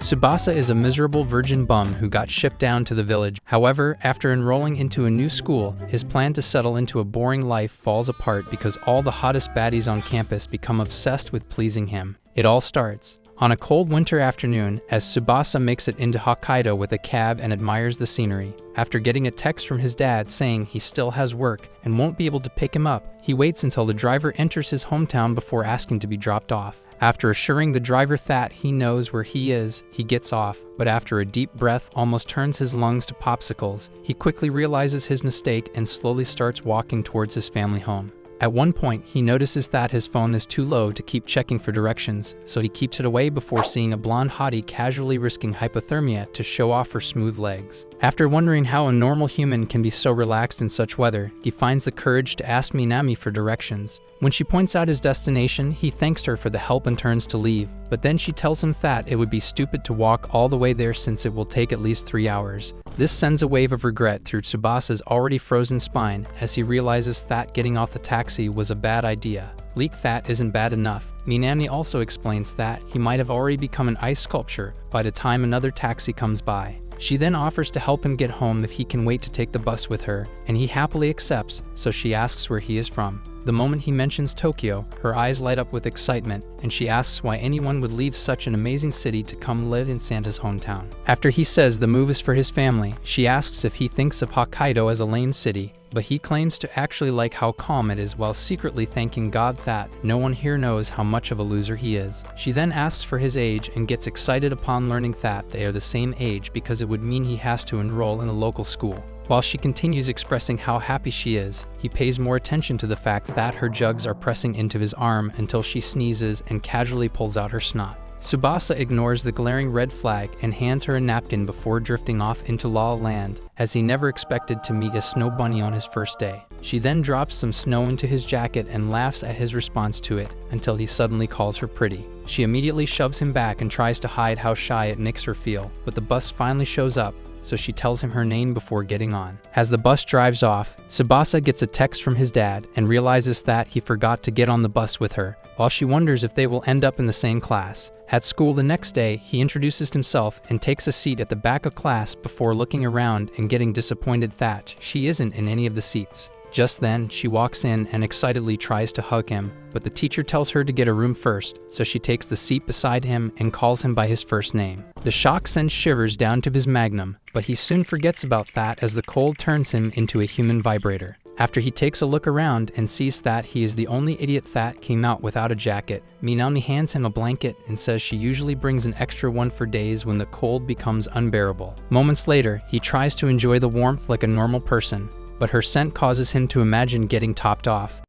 Tsubasa is a miserable virgin bum who got shipped down to the village. However, after enrolling into a new school, his plan to settle into a boring life falls apart because all the hottest baddies on campus become obsessed with pleasing him. It all starts on a cold winter afternoon as Tsubasa makes it into Hokkaido with a cab and admires the scenery. After getting a text from his dad saying he still has work and won't be able to pick him up, he waits until the driver enters his hometown before asking to be dropped off. After assuring the driver that he knows where he is, he gets off, but after a deep breath almost turns his lungs to popsicles, he quickly realizes his mistake and slowly starts walking towards his family home. At one point, he notices that his phone is too low to keep checking for directions, so he keeps it away before seeing a blonde hottie casually risking hypothermia to show off her smooth legs. After wondering how a normal human can be so relaxed in such weather, he finds the courage to ask Minami for directions. When she points out his destination, he thanks her for the help and turns to leave, but then she tells him that it would be stupid to walk all the way there since it will take at least 3 hours. This sends a wave of regret through Tsubasa's already frozen spine as he realizes that getting off the taxi was a bad idea. Leak that isn't bad enough. Minami also explains that he might have already become an ice sculpture by the time another taxi comes by. She then offers to help him get home if he can wait to take the bus with her, and he happily accepts, so she asks where he is from. The moment he mentions Tokyo, her eyes light up with excitement, and she asks why anyone would leave such an amazing city to come live in Santa's hometown. After he says the move is for his family, she asks if he thinks of Hokkaido as a lame city, but he claims to actually like how calm it is while secretly thanking God that no one here knows how much of a loser he is. She then asks for his age and gets excited upon learning that they are the same age because it would mean he has to enroll in a local school. While she continues expressing how happy she is, he pays more attention to the fact that her jugs are pressing into his arm until she sneezes and casually pulls out her snot. Tsubasa ignores the glaring red flag and hands her a napkin before drifting off into La La Land, as he never expected to meet a snow bunny on his first day. She then drops some snow into his jacket and laughs at his response to it until he suddenly calls her pretty. She immediately shoves him back and tries to hide how shy it makes her feel, but the bus finally shows up, so she tells him her name before getting on. As the bus drives off, Tsubasa gets a text from his dad and realizes that he forgot to get on the bus with her, while she wonders if they will end up in the same class. At school the next day, he introduces himself and takes a seat at the back of class before looking around and getting disappointed that she isn't in any of the seats. Just then, she walks in and excitedly tries to hug him, but the teacher tells her to get a room first, so she takes the seat beside him and calls him by his first name. The shock sends shivers down to his magnum, but he soon forgets about that as the cold turns him into a human vibrator. After he takes a look around and sees that he is the only idiot that came out without a jacket, Minami hands him a blanket and says she usually brings an extra one for days when the cold becomes unbearable. Moments later, he tries to enjoy the warmth like a normal person, but her scent causes him to imagine getting topped off.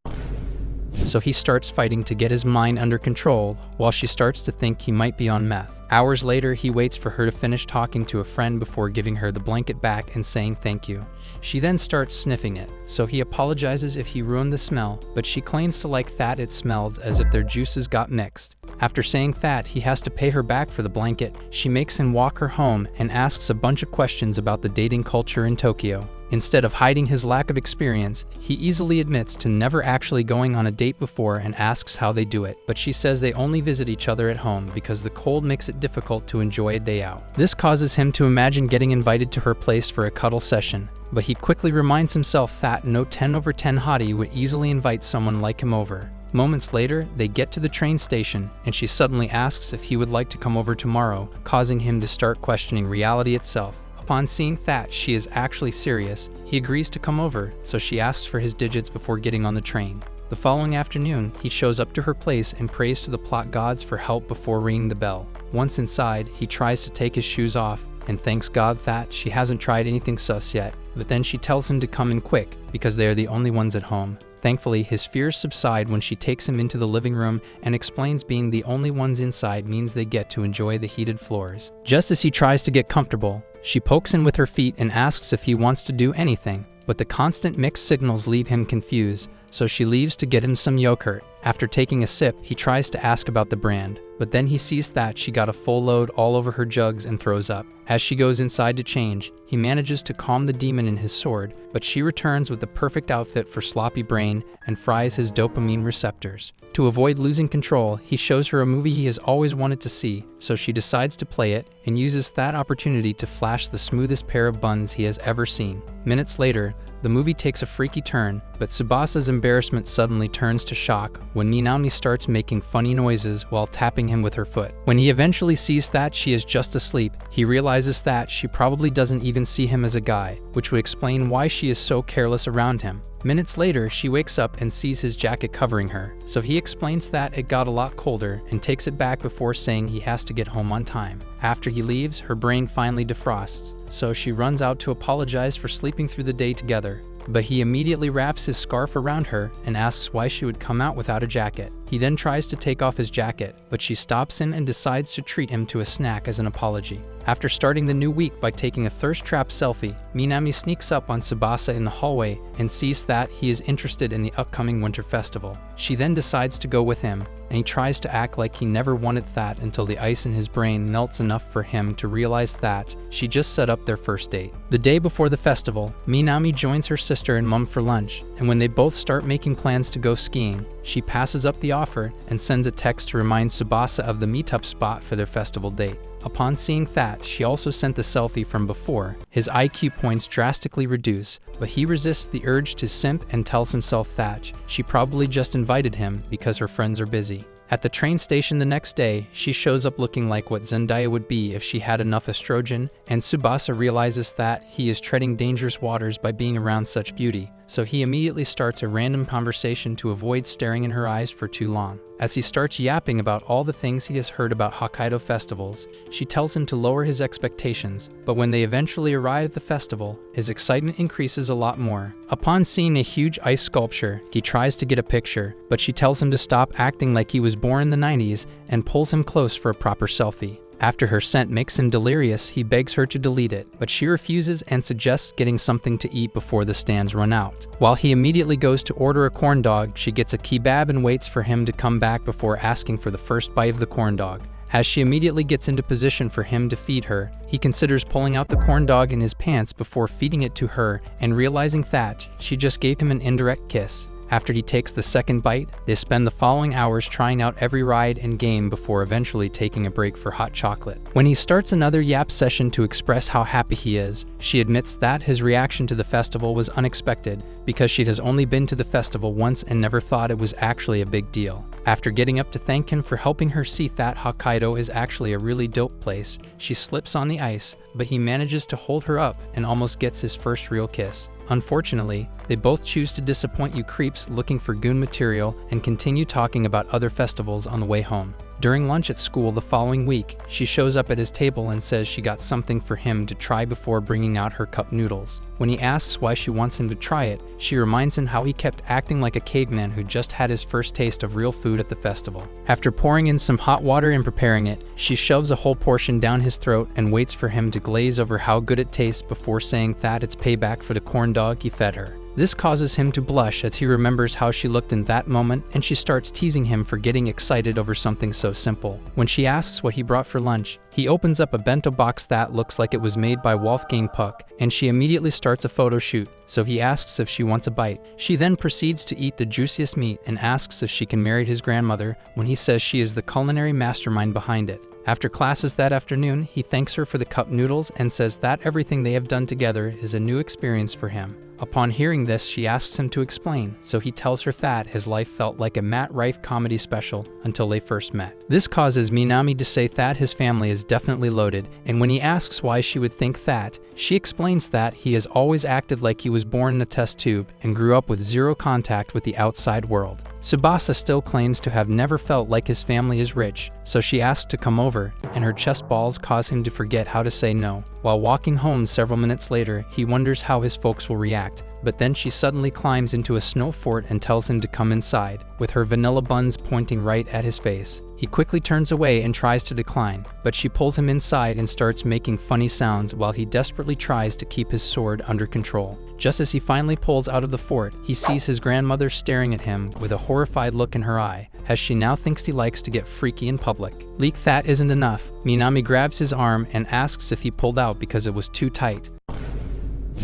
So he starts fighting to get his mind under control, while she starts to think he might be on meth. Hours later, he waits for her to finish talking to a friend before giving her the blanket back and saying thank you. She then starts sniffing it, so he apologizes if he ruined the smell, but she claims to like that it smells as if their juices got mixed. After saying that he has to pay her back for the blanket, she makes him walk her home and asks a bunch of questions about the dating culture in Tokyo. Instead of hiding his lack of experience, he easily admits to never actually going on a date before and asks how they do it, but she says they only visit each other at home because the cold makes it difficult to enjoy a day out. This causes him to imagine getting invited to her place for a cuddle session, but he quickly reminds himself that no 10/10 hottie would easily invite someone like him over. Moments later, they get to the train station, and she suddenly asks if he would like to come over tomorrow, causing him to start questioning reality itself. Upon seeing that she is actually serious, he agrees to come over, so she asks for his digits before getting on the train. The following afternoon, he shows up to her place and prays to the plot gods for help before ringing the bell. Once inside, he tries to take his shoes off and thanks God that she hasn't tried anything sus yet, but then she tells him to come in quick because they are the only ones at home. Thankfully, his fears subside when she takes him into the living room and explains being the only ones inside means they get to enjoy the heated floors. Just as he tries to get comfortable, she pokes him with her feet and asks if he wants to do anything, but the constant mixed signals leave him confused, so she leaves to get him some yogurt. After taking a sip, he tries to ask about the brand, but then he sees that she got a full load all over her jugs and throws up. As she goes inside to change, he manages to calm the demon in his sword, but she returns with the perfect outfit for sloppy brain and fries his dopamine receptors. To avoid losing control, he shows her a movie he has always wanted to see, so she decides to play it and uses that opportunity to flash the smoothest pair of buns he has ever seen. Minutes later, the movie takes a freaky turn, but Tsubasa's embarrassment suddenly turns to shock when Minami starts making funny noises while tapping him with her foot. When he eventually sees that she is just asleep, he realizes that she probably doesn't even see him as a guy, which would explain why she is so careless around him. Minutes later, she wakes up and sees his jacket covering her, so he explains that it got a lot colder and takes it back before saying he has to get home on time. After he leaves, her brain finally defrosts, so she runs out to apologize for sleeping through the day together. But he immediately wraps his scarf around her and asks why she would come out without a jacket. He then tries to take off his jacket, but she stops him and decides to treat him to a snack as an apology. After starting the new week by taking a thirst trap selfie, Minami sneaks up on Tsubasa in the hallway and sees that he is interested in the upcoming winter festival. She then decides to go with him, and he tries to act like he never wanted that until the ice in his brain melts enough for him to realize that she just set up their first date. The day before the festival, Minami joins her sister and mom for lunch, and when they both start making plans to go skiing, she passes up the offer and sends a text to remind Tsubasa of the meetup spot for their festival date. Upon seeing that she also sent the selfie from before, his IQ points drastically reduce, but he resists the urge to simp and tells himself that she probably just invited him because her friends are busy. At the train station the next day, she shows up looking like what Zendaya would be if she had enough estrogen, and Tsubasa realizes that he is treading dangerous waters by being around such beauty, so he immediately starts a random conversation to avoid staring in her eyes for too long. As he starts yapping about all the things he has heard about Hokkaido festivals, she tells him to lower his expectations, but when they eventually arrive at the festival, his excitement increases a lot more. Upon seeing a huge ice sculpture, he tries to get a picture, but she tells him to stop acting like he was born in the 90s and pulls him close for a proper selfie. After her scent makes him delirious, he begs her to delete it, but she refuses and suggests getting something to eat before the stands run out. While he immediately goes to order a corn dog, she gets a kebab and waits for him to come back before asking for the first bite of the corn dog. As she immediately gets into position for him to feed her, he considers pulling out the corn dog in his pants before feeding it to her and realizing that she just gave him an indirect kiss. After he takes the second bite, they spend the following hours trying out every ride and game before eventually taking a break for hot chocolate. When he starts another yap session to express how happy he is, she admits that his reaction to the festival was unexpected because she has only been to the festival once and never thought it was actually a big deal. After getting up to thank him for helping her see that Hokkaido is actually a really dope place, she slips on the ice, but he manages to hold her up and almost gets his first real kiss. Unfortunately, they both choose to disappoint you creeps looking for goon material and continue talking about other festivals on the way home. During lunch at school the following week, she shows up at his table and says she got something for him to try before bringing out her cup noodles. When he asks why she wants him to try it, she reminds him how he kept acting like a caveman who just had his first taste of real food at the festival. After pouring in some hot water and preparing it, she shoves a whole portion down his throat and waits for him to glaze over how good it tastes before saying that it's payback for the corn dog he fed her. This causes him to blush as he remembers how she looked in that moment, and she starts teasing him for getting excited over something so simple. When she asks what he brought for lunch, he opens up a bento box that looks like it was made by Wolfgang Puck, and she immediately starts a photo shoot, so he asks if she wants a bite. She then proceeds to eat the juiciest meat and asks if she can marry his grandmother when he says she is the culinary mastermind behind it. After classes that afternoon, he thanks her for the cup noodles and says that everything they have done together is a new experience for him. Upon hearing this, she asks him to explain, so he tells her that his life felt like a Matt Rife comedy special until they first met. This causes Minami to say that his family is definitely loaded, and when he asks why she would think that, she explains that he has always acted like he was born in a test tube and grew up with zero contact with the outside world. Tsubasa still claims to have never felt like his family is rich, so she asks to come over, and her chest balls cause him to forget how to say no. While walking home several minutes later, he wonders how his folks will react, but then she suddenly climbs into a snow fort and tells him to come inside, with her vanilla buns pointing right at his face. He quickly turns away and tries to decline, but she pulls him inside and starts making funny sounds while he desperately tries to keep his sword under control. Just as he finally pulls out of the fort, he sees his grandmother staring at him with a horrified look in her eye, as she now thinks he likes to get freaky in public. Like that isn't enough, Minami grabs his arm and asks if he pulled out because it was too tight.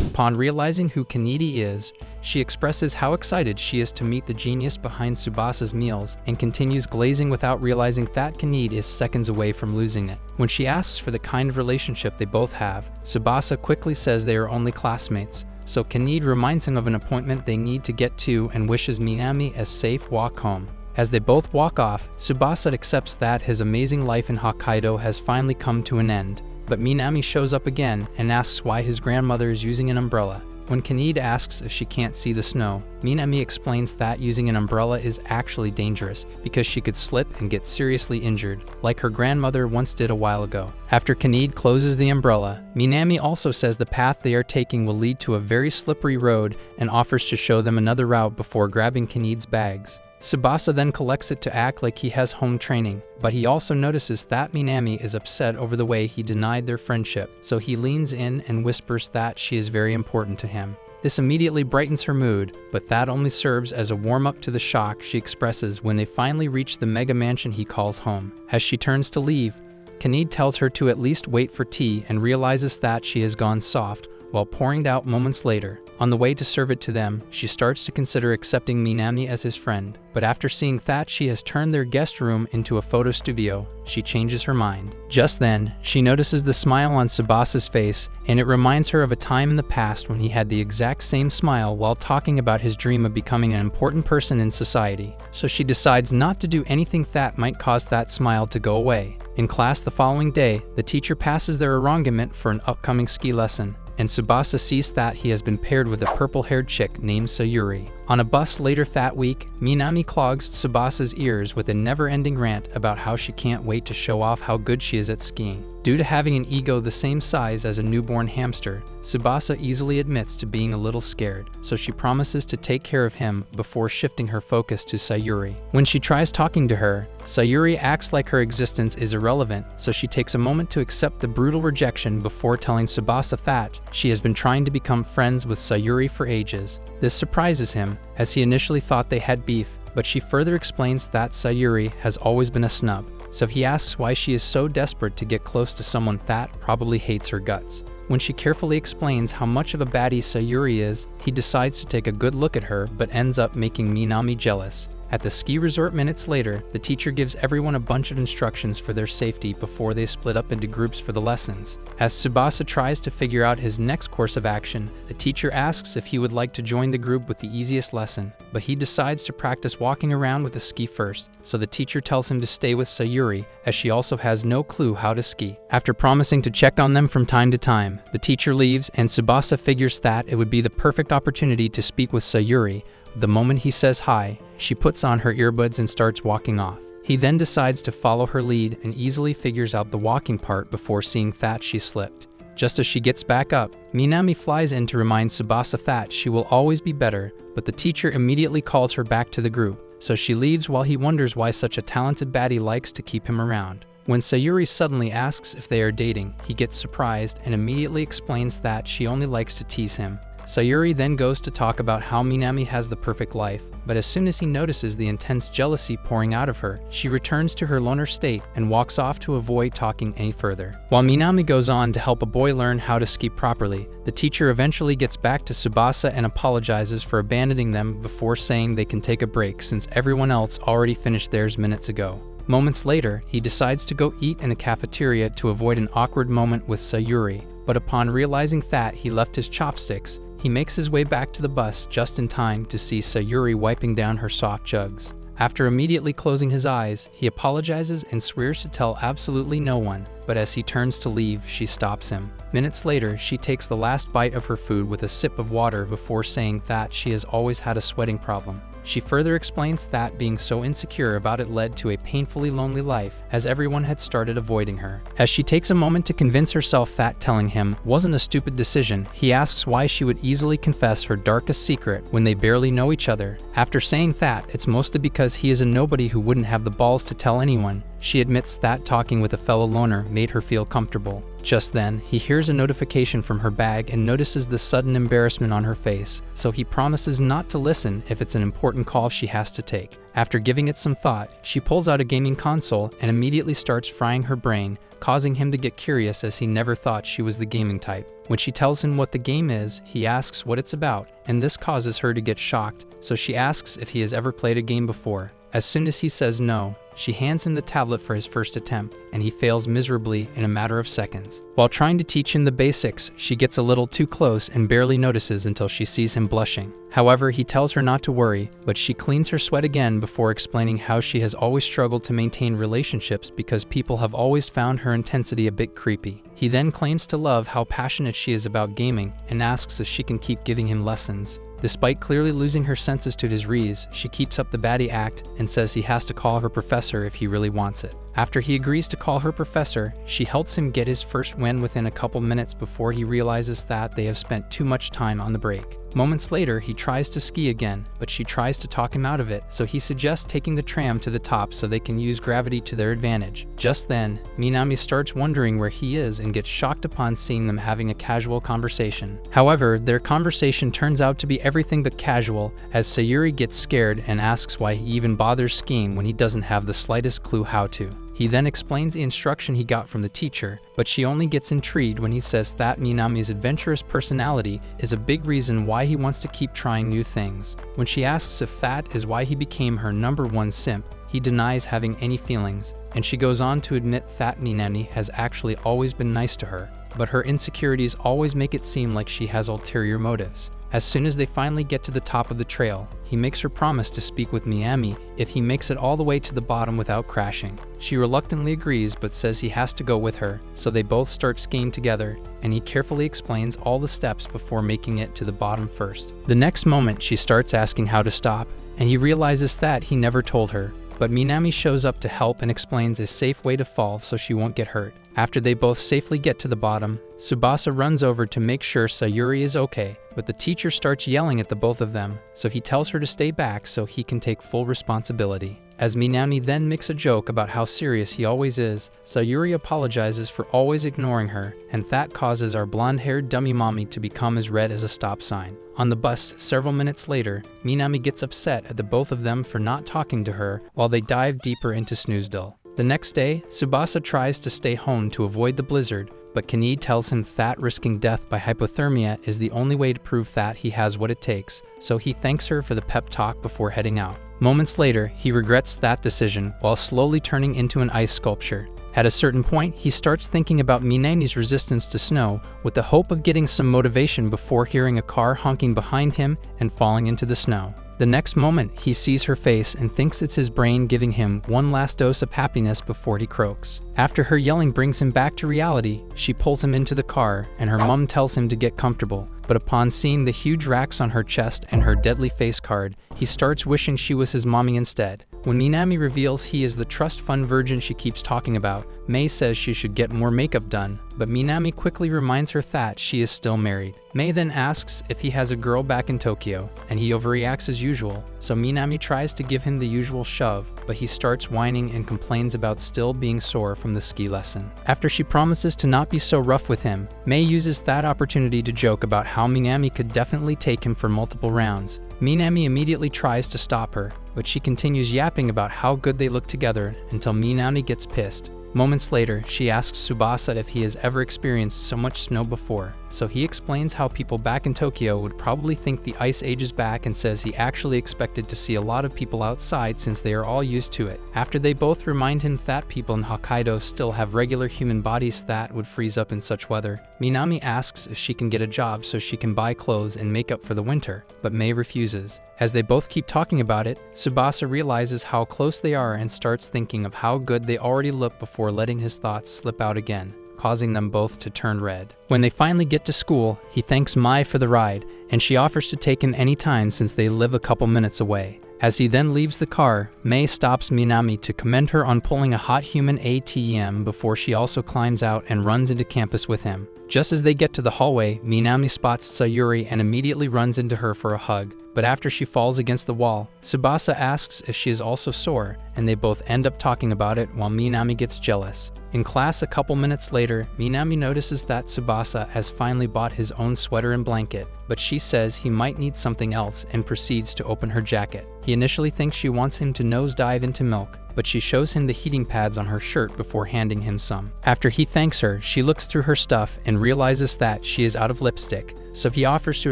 Upon realizing who Kanedi is, she expresses how excited she is to meet the genius behind Tsubasa's meals and continues glazing without realizing that Kanedi is seconds away from losing it. When she asks for the kind of relationship they both have, Tsubasa quickly says they are only classmates, so Kanedi reminds him of an appointment they need to get to and wishes Minami a safe walk home. As they both walk off, Tsubasa accepts that his amazing life in Hokkaido has finally come to an end. But Minami shows up again and asks why his grandmother is using an umbrella. When Kanedi asks if she can't see the snow, Minami explains that using an umbrella is actually dangerous because she could slip and get seriously injured, like her grandmother once did a while ago. After Kanedi closes the umbrella, Minami also says the path they are taking will lead to a very slippery road and offers to show them another route before grabbing Kanedi's bags. Tsubasa then collects it to act like he has home training, but he also notices that Minami is upset over the way he denied their friendship, so he leans in and whispers that she is very important to him. This immediately brightens her mood, but that only serves as a warm-up to the shock she expresses when they finally reach the mega mansion he calls home. As she turns to leave, Kanedi tells her to at least wait for tea and realizes that she has gone soft, while pouring it out moments later. On the way to serve it to them, she starts to consider accepting Minami as his friend, but after seeing that she has turned their guest room into a photo studio, she changes her mind. Just then, she notices the smile on Tsubasa's face, and it reminds her of a time in the past when he had the exact same smile while talking about his dream of becoming an important person in society. So she decides not to do anything that might cause that smile to go away. In class the following day, the teacher passes their arrangement for an upcoming ski lesson, and Tsubasa sees that he has been paired with a purple-haired chick named Sayuri. On a bus later that week, Minami clogs Tsubasa's ears with a never-ending rant about how she can't wait to show off how good she is at skiing. Due to having an ego the same size as a newborn hamster, Tsubasa easily admits to being a little scared, so she promises to take care of him before shifting her focus to Sayuri. When she tries talking to her, Sayuri acts like her existence is irrelevant, so she takes a moment to accept the brutal rejection before telling Tsubasa that she has been trying to become friends with Sayuri for ages. This surprises him, as he initially thought they had beef, but she further explains that Sayuri has always been a snub, so he asks why she is so desperate to get close to someone that probably hates her guts. When she carefully explains how much of a baddie Sayuri is, he decides to take a good look at her but ends up making Minami jealous. At the ski resort minutes later, the teacher gives everyone a bunch of instructions for their safety before they split up into groups for the lessons. As Tsubasa tries to figure out his next course of action, the teacher asks if he would like to join the group with the easiest lesson, but he decides to practice walking around with the ski first, so the teacher tells him to stay with Sayuri, as she also has no clue how to ski. After promising to check on them from time to time, the teacher leaves and Tsubasa figures that it would be the perfect opportunity to speak with Sayuri. The moment he says hi, she puts on her earbuds and starts walking off. He then decides to follow her lead and easily figures out the walking part before seeing that she slipped. Just as she gets back up, Minami flies in to remind Tsubasa that she will always be better, but the teacher immediately calls her back to the group, so she leaves while he wonders why such a talented baddie likes to keep him around. When Sayuri suddenly asks if they are dating, he gets surprised and immediately explains that she only likes to tease him. Sayuri then goes to talk about how Minami has the perfect life, but as soon as he notices the intense jealousy pouring out of her, she returns to her loner state and walks off to avoid talking any further. While Minami goes on to help a boy learn how to ski properly, the teacher eventually gets back to Tsubasa and apologizes for abandoning them before saying they can take a break since everyone else already finished theirs minutes ago. Moments later, he decides to go eat in a cafeteria to avoid an awkward moment with Sayuri, but upon realizing that he left his chopsticks, he makes his way back to the bus just in time to see Sayuri wiping down her soft jugs. After immediately closing his eyes, he apologizes and swears to tell absolutely no one, but as he turns to leave, she stops him. Minutes later, she takes the last bite of her food with a sip of water before saying that she has always had a sweating problem. She further explains that being so insecure about it led to a painfully lonely life, as everyone had started avoiding her. As she takes a moment to convince herself that telling him wasn't a stupid decision, he asks why she would easily confess her darkest secret when they barely know each other. After saying that, it's mostly because he is a nobody who wouldn't have the balls to tell anyone. She admits that talking with a fellow loner made her feel comfortable. Just then, he hears a notification from her bag and notices the sudden embarrassment on her face, so he promises not to listen if it's an important call she has to take. After giving it some thought, she pulls out a gaming console and immediately starts frying her brain, causing him to get curious as he never thought she was the gaming type. When she tells him what the game is, he asks what it's about, and this causes her to get shocked, so she asks if he has ever played a game before. As soon as he says no, she hands him the tablet for his first attempt, and he fails miserably in a matter of seconds. While trying to teach him the basics, she gets a little too close and barely notices until she sees him blushing. However, he tells her not to worry, but she cleans her sweat again before explaining how she has always struggled to maintain relationships because people have always found her intensity a bit creepy. He then claims to love how passionate she is about gaming and asks if she can keep giving him lessons. Despite clearly losing her senses to his Rizz, she keeps up the baddie act and says he has to call her professor if he really wants it. After he agrees to call her professor, she helps him get his first win within a couple minutes before he realizes that they have spent too much time on the break. Moments later, he tries to ski again, but she tries to talk him out of it, so he suggests taking the tram to the top so they can use gravity to their advantage. Just then, Minami starts wondering where he is and gets shocked upon seeing them having a casual conversation. However, their conversation turns out to be everything but casual, as Sayuri gets scared and asks why he even bothers skiing when he doesn't have the slightest clue how to. He then explains the instruction he got from the teacher, but she only gets intrigued when he says that Minami's adventurous personality is a big reason why he wants to keep trying new things. When she asks if that is why he became her #1 simp, he denies having any feelings, and she goes on to admit that Minami has actually always been nice to her, but her insecurities always make it seem like she has ulterior motives. As soon as they finally get to the top of the trail, he makes her promise to speak with Minami if he makes it all the way to the bottom without crashing. She reluctantly agrees but says he has to go with her, so they both start skiing together, and he carefully explains all the steps before making it to the bottom first. The next moment, she starts asking how to stop, and he realizes that he never told her. But Minami shows up to help and explains a safe way to fall so she won't get hurt. After they both safely get to the bottom, Tsubasa runs over to make sure Sayuri is okay, but the teacher starts yelling at the both of them, so he tells her to stay back so he can take full responsibility. As Minami then makes a joke about how serious he always is, Sayuri apologizes for always ignoring her, and that causes our blonde-haired dummy mommy to become as red as a stop sign. On the bus, several minutes later, Minami gets upset at the both of them for not talking to her while they dive deeper into Snoozedale. The next day, Tsubasa tries to stay home to avoid the blizzard, but Kanid tells him that risking death by hypothermia is the only way to prove that he has what it takes, so he thanks her for the pep talk before heading out. Moments later, he regrets that decision while slowly turning into an ice sculpture. At a certain point, he starts thinking about Minami's resistance to snow with the hope of getting some motivation before hearing a car honking behind him and falling into the snow. The next moment, he sees her face and thinks it's his brain giving him one last dose of happiness before he croaks. After her yelling brings him back to reality, she pulls him into the car, and her mom tells him to get comfortable. But upon seeing the huge racks on her chest and her deadly face card, he starts wishing she was his mommy instead. When Minami reveals he is the trust fund virgin she keeps talking about, Mei says she should get more makeup done, but Minami quickly reminds her that she is still married. Mei then asks if he has a girl back in Tokyo, and he overreacts as usual, so Minami tries to give him the usual shove, but he starts whining and complains about still being sore from the ski lesson. After she promises to not be so rough with him, Mei uses that opportunity to joke about how Minami could definitely take him for multiple rounds. Minami immediately tries to stop her, but she continues yapping about how good they look together until Minami gets pissed. Moments later, she asks Tsubasa if he has ever experienced so much snow before, so he explains how people back in Tokyo would probably think the ice age is back and says he actually expected to see a lot of people outside since they are all used to it. After they both remind him that people in Hokkaido still have regular human bodies that would freeze up in such weather, Minami asks if she can get a job so she can buy clothes and makeup for the winter, but Mei refuses. As they both keep talking about it, Tsubasa realizes how close they are and starts thinking of how good they already look before letting his thoughts slip out again, causing them both to turn red. When they finally get to school, he thanks Mai for the ride, and she offers to take him anytime since they live a couple minutes away. As he then leaves the car, Mei stops Minami to commend her on pulling a hot human ATM before she also climbs out and runs into campus with him. Just as they get to the hallway, Minami spots Sayuri and immediately runs into her for a hug. But after she falls against the wall, Tsubasa asks if she is also sore, and they both end up talking about it while Minami gets jealous. In class a couple minutes later, Minami notices that Tsubasa has finally bought his own sweater and blanket, but she says he might need something else and proceeds to open her jacket. He initially thinks she wants him to nosedive into milk, but she shows him the heating pads on her shirt before handing him some. After he thanks her, she looks through her stuff and realizes that she is out of lipstick, so he offers to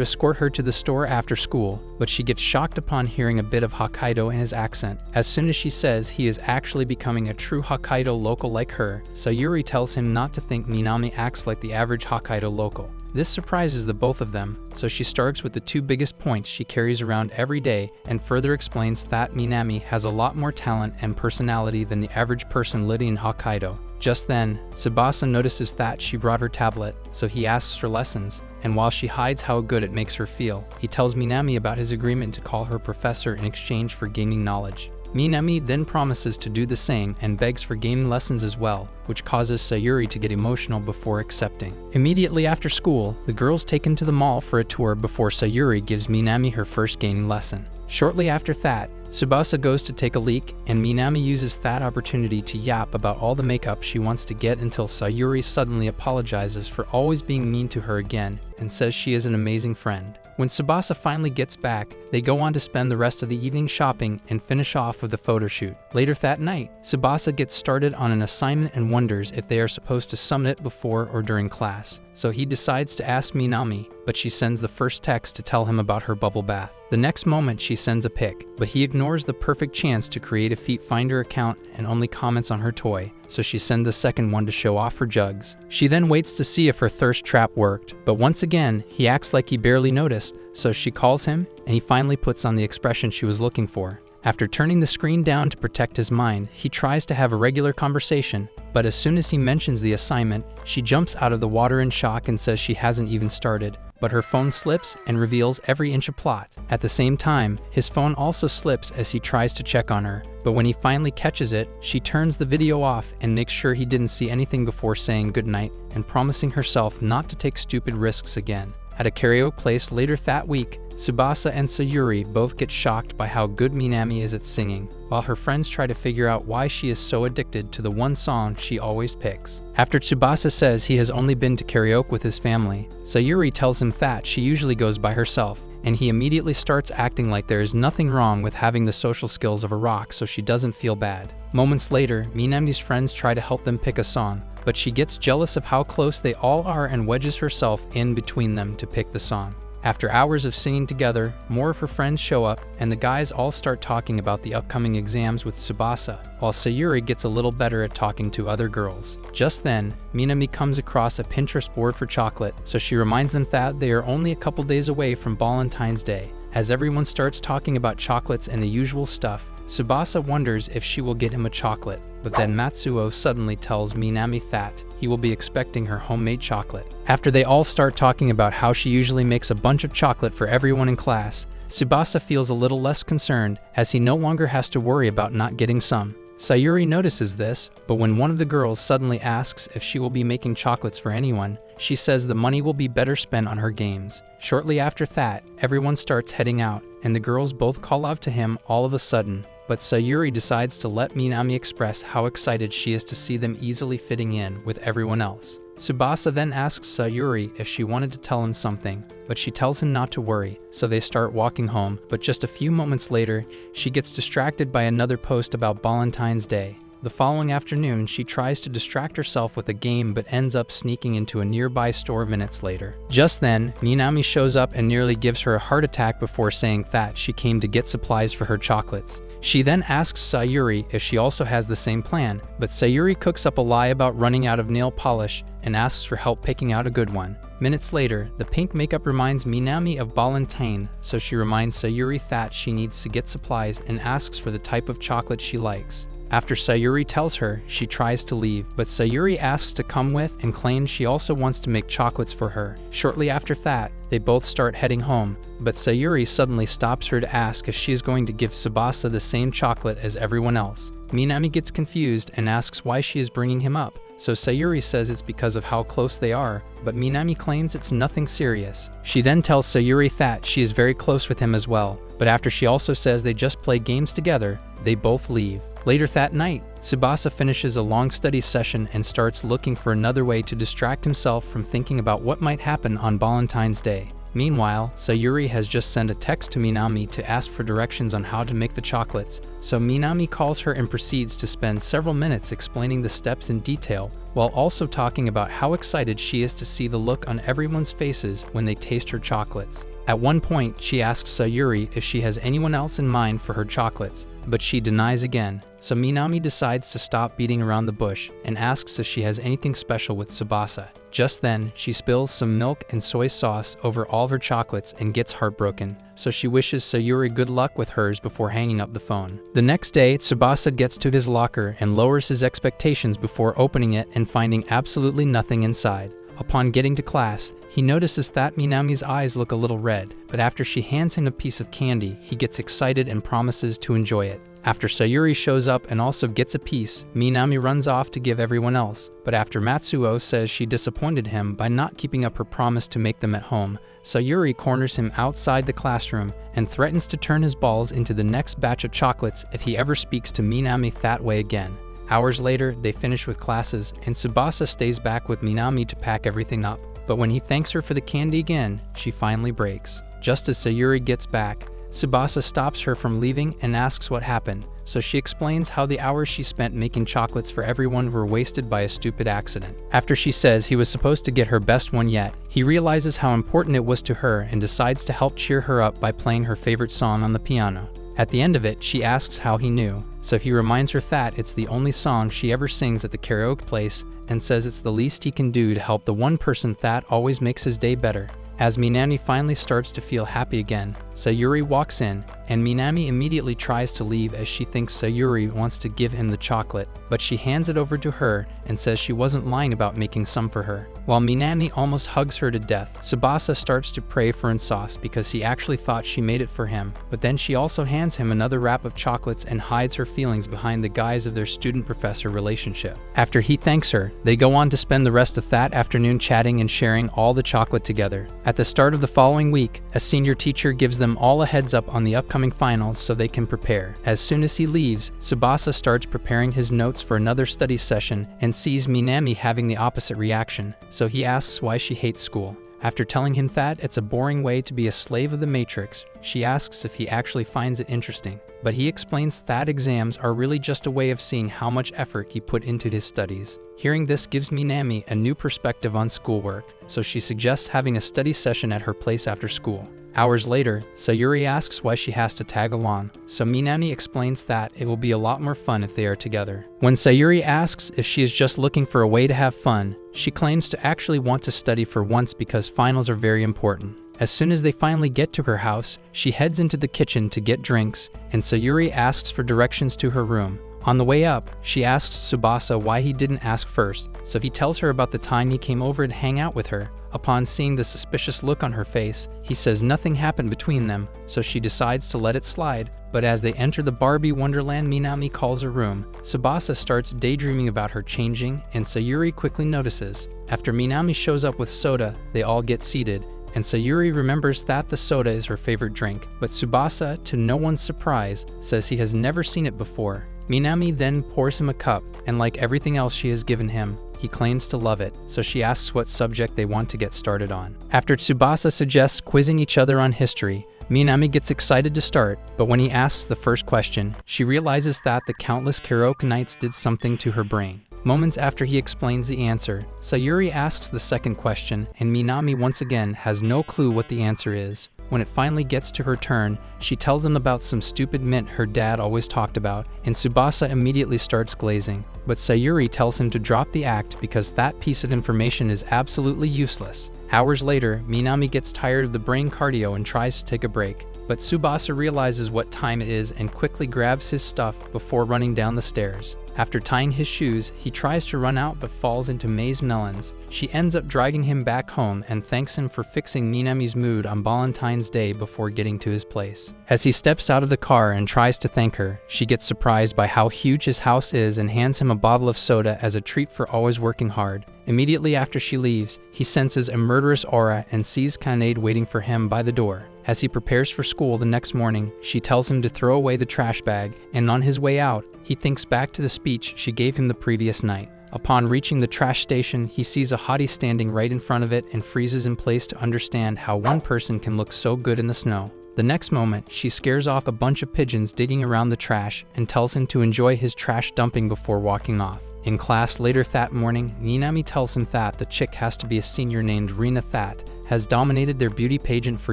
escort her to the store after school, but she gets shocked upon hearing a bit of Hokkaido in his accent. As soon as she says he is actually becoming a true Hokkaido local like her, Sayuri tells him not to think Minami acts like the average Hokkaido local. This surprises the both of them, so she starts with the two biggest points she carries around every day and further explains that Minami has a lot more talent and personality than the average person living in Hokkaido. Just then, Tsubasa notices that she brought her tablet, so he asks for lessons, and while she hides how good it makes her feel, he tells Minami about his agreement to call her professor in exchange for gaining knowledge. Minami then promises to do the same and begs for gaming lessons as well, which causes Sayuri to get emotional before accepting. Immediately after school, the girls take him to the mall for a tour before Sayuri gives Minami her first gaming lesson. Shortly after that, Tsubasa goes to take a leak, and Minami uses that opportunity to yap about all the makeup she wants to get until Sayuri suddenly apologizes for always being mean to her again and says she is an amazing friend. When Tsubasa finally gets back, they go on to spend the rest of the evening shopping and finish off with the photo shoot. Later that night, Tsubasa gets started on an assignment and wonders if they are supposed to submit it before or during class. So he decides to ask Minami, but she sends the first text to tell him about her bubble bath. The next moment she sends a pic, but he ignores the perfect chance to create a Feet Finder account and only comments on her toy, so she sends the second one to show off her jugs. She then waits to see if her thirst trap worked, but once again, he acts like he barely noticed, so she calls him, and he finally puts on the expression she was looking for. After turning the screen down to protect his mind, he tries to have a regular conversation, but as soon as he mentions the assignment, she jumps out of the water in shock and says she hasn't even started. But her phone slips and reveals every inch of plot. At the same time, his phone also slips as he tries to check on her, but when he finally catches it, she turns the video off and makes sure he didn't see anything before saying goodnight and promising herself not to take stupid risks again. At a karaoke place later that week, Tsubasa and Sayuri both get shocked by how good Minami is at singing, while her friends try to figure out why she is so addicted to the one song she always picks. After Tsubasa says he has only been to karaoke with his family, Sayuri tells him that she usually goes by herself, and he immediately starts acting like there is nothing wrong with having the social skills of a rock so she doesn't feel bad. Moments later, Minami's friends try to help them pick a song, but she gets jealous of how close they all are and wedges herself in between them to pick the song. After hours of singing together, more of her friends show up, and the guys all start talking about the upcoming exams with Tsubasa, while Sayuri gets a little better at talking to other girls. Just then, Minami comes across a Pinterest board for chocolate, so she reminds them that they are only a couple days away from Valentine's Day. As everyone starts talking about chocolates and the usual stuff, Tsubasa wonders if she will get him a chocolate, but then Matsuo suddenly tells Minami that he will be expecting her homemade chocolate. After they all start talking about how she usually makes a bunch of chocolate for everyone in class, Tsubasa feels a little less concerned as he no longer has to worry about not getting some. Sayuri notices this, but when one of the girls suddenly asks if she will be making chocolates for anyone, she says the money will be better spent on her games. Shortly after that, everyone starts heading out, and the girls both call out to him all of a sudden. But Sayuri decides to let Minami express how excited she is to see them easily fitting in with everyone else. Tsubasa then asks Sayuri if she wanted to tell him something, but she tells him not to worry, so they start walking home, but just a few moments later, she gets distracted by another post about Valentine's Day. The following afternoon, she tries to distract herself with a game but ends up sneaking into a nearby store minutes later. Just then, Minami shows up and nearly gives her a heart attack before saying that she came to get supplies for her chocolates. She then asks Sayuri if she also has the same plan, but Sayuri cooks up a lie about running out of nail polish and asks for help picking out a good one. Minutes later, the pink makeup reminds Minami of Valentine, so she reminds Sayuri that she needs to get supplies and asks for the type of chocolate she likes. After Sayuri tells her, she tries to leave, but Sayuri asks to come with and claims she also wants to make chocolates for her. Shortly after that, they both start heading home, but Sayuri suddenly stops her to ask if she is going to give Tsubasa the same chocolate as everyone else. Minami gets confused and asks why she is bringing him up, so Sayuri says it's because of how close they are, but Minami claims it's nothing serious. She then tells Sayuri that she is very close with him as well, but after she also says they just play games together, they both leave. Later that night, Tsubasa finishes a long study session and starts looking for another way to distract himself from thinking about what might happen on Valentine's Day. Meanwhile, Sayuri has just sent a text to Minami to ask for directions on how to make the chocolates, so Minami calls her and proceeds to spend several minutes explaining the steps in detail, while also talking about how excited she is to see the look on everyone's faces when they taste her chocolates. At one point, she asks Sayuri if she has anyone else in mind for her chocolates, but she denies again, so Minami decides to stop beating around the bush and asks if she has anything special with Tsubasa. Just then, she spills some milk and soy sauce over all of her chocolates and gets heartbroken, so she wishes Sayuri good luck with hers before hanging up the phone. The next day, Tsubasa gets to his locker and lowers his expectations before opening it and finding absolutely nothing inside. Upon getting to class, he notices that Minami's eyes look a little red, but after she hands him a piece of candy, he gets excited and promises to enjoy it. After Sayuri shows up and also gets a piece, Minami runs off to give everyone else, but after Matsuo says she disappointed him by not keeping up her promise to make them at home, Sayuri corners him outside the classroom and threatens to turn his balls into the next batch of chocolates if he ever speaks to Minami that way again. Hours later, they finish with classes, and Tsubasa stays back with Minami to pack everything up. But when he thanks her for the candy again, she finally breaks. Just as Sayuri gets back, Tsubasa stops her from leaving and asks what happened, so she explains how the hours she spent making chocolates for everyone were wasted by a stupid accident. After she says he was supposed to get her best one yet, he realizes how important it was to her and decides to help cheer her up by playing her favorite song on the piano. At the end of it, she asks how he knew, so he reminds her that it's the only song she ever sings at the karaoke place and says it's the least he can do to help the one person that always makes his day better. As Minami finally starts to feel happy again, Sayuri walks in, and Minami immediately tries to leave as she thinks Sayuri wants to give him the chocolate, but she hands it over to her and says she wasn't lying about making some for her. While Minami almost hugs her to death, Tsubasa starts to pray for sauce because he actually thought she made it for him, but then she also hands him another wrap of chocolates and hides her feelings behind the guise of their student-professor relationship. After he thanks her, they go on to spend the rest of that afternoon chatting and sharing all the chocolate together. At the start of the following week, a senior teacher gives them all a heads up on the upcoming finals so they can prepare. As soon as he leaves, Tsubasa starts preparing his notes for another study session and sees Minami having the opposite reaction, so he asks why she hates school. After telling him that it's a boring way to be a slave of the matrix, she asks if he actually finds it interesting, but he explains that exams are really just a way of seeing how much effort he put into his studies. Hearing this gives Minami a new perspective on schoolwork, so she suggests having a study session at her place after school. Hours later, Sayuri asks why she has to tag along, so Minami explains that it will be a lot more fun if they are together. When Sayuri asks if she is just looking for a way to have fun, she claims to actually want to study for once because finals are very important. As soon as they finally get to her house, she heads into the kitchen to get drinks, and Sayuri asks for directions to her room. On the way up, she asks Tsubasa why he didn't ask first, so he tells her about the time he came over to hang out with her. Upon seeing the suspicious look on her face, he says nothing happened between them, so she decides to let it slide. But as they enter the Barbie Wonderland Minami calls her room, Tsubasa starts daydreaming about her changing, and Sayuri quickly notices. After Minami shows up with soda, they all get seated, and Sayuri remembers that the soda is her favorite drink, but Tsubasa, to no one's surprise, says he has never seen it before. Minami then pours him a cup, and like everything else she has given him, he claims to love it, so she asks what subject they want to get started on. After Tsubasa suggests quizzing each other on history, Minami gets excited to start, but when he asks the first question, she realizes that the countless karaoke nights did something to her brain. Moments after he explains the answer, Sayuri asks the second question, and Minami once again has no clue what the answer is. When it finally gets to her turn, she tells them about some stupid mint her dad always talked about, and Tsubasa immediately starts glazing. But Sayuri tells him to drop the act because that piece of information is absolutely useless. Hours later, Minami gets tired of the brain cardio and tries to take a break. but Tsubasa realizes what time it is and quickly grabs his stuff before running down the stairs. After tying his shoes, he tries to run out but falls into Mei's melons. She ends up dragging him back home and thanks him for fixing Minami's mood on Valentine's Day before getting to his place. As he steps out of the car and tries to thank her, she gets surprised by how huge his house is and hands him a bottle of soda as a treat for always working hard. Immediately after she leaves, he senses a murderous aura and sees Kanade waiting for him by the door. As he prepares for school the next morning, she tells him to throw away the trash bag, and on his way out, he thinks back to the speech she gave him the previous night. Upon reaching the trash station, he sees a hottie standing right in front of it and freezes in place to understand how one person can look so good in the snow. The next moment, she scares off a bunch of pigeons digging around the trash and tells him to enjoy his trash dumping before walking off. In class later that morning, Minami tells him that the chick has to be a senior named Rina that has dominated their beauty pageant for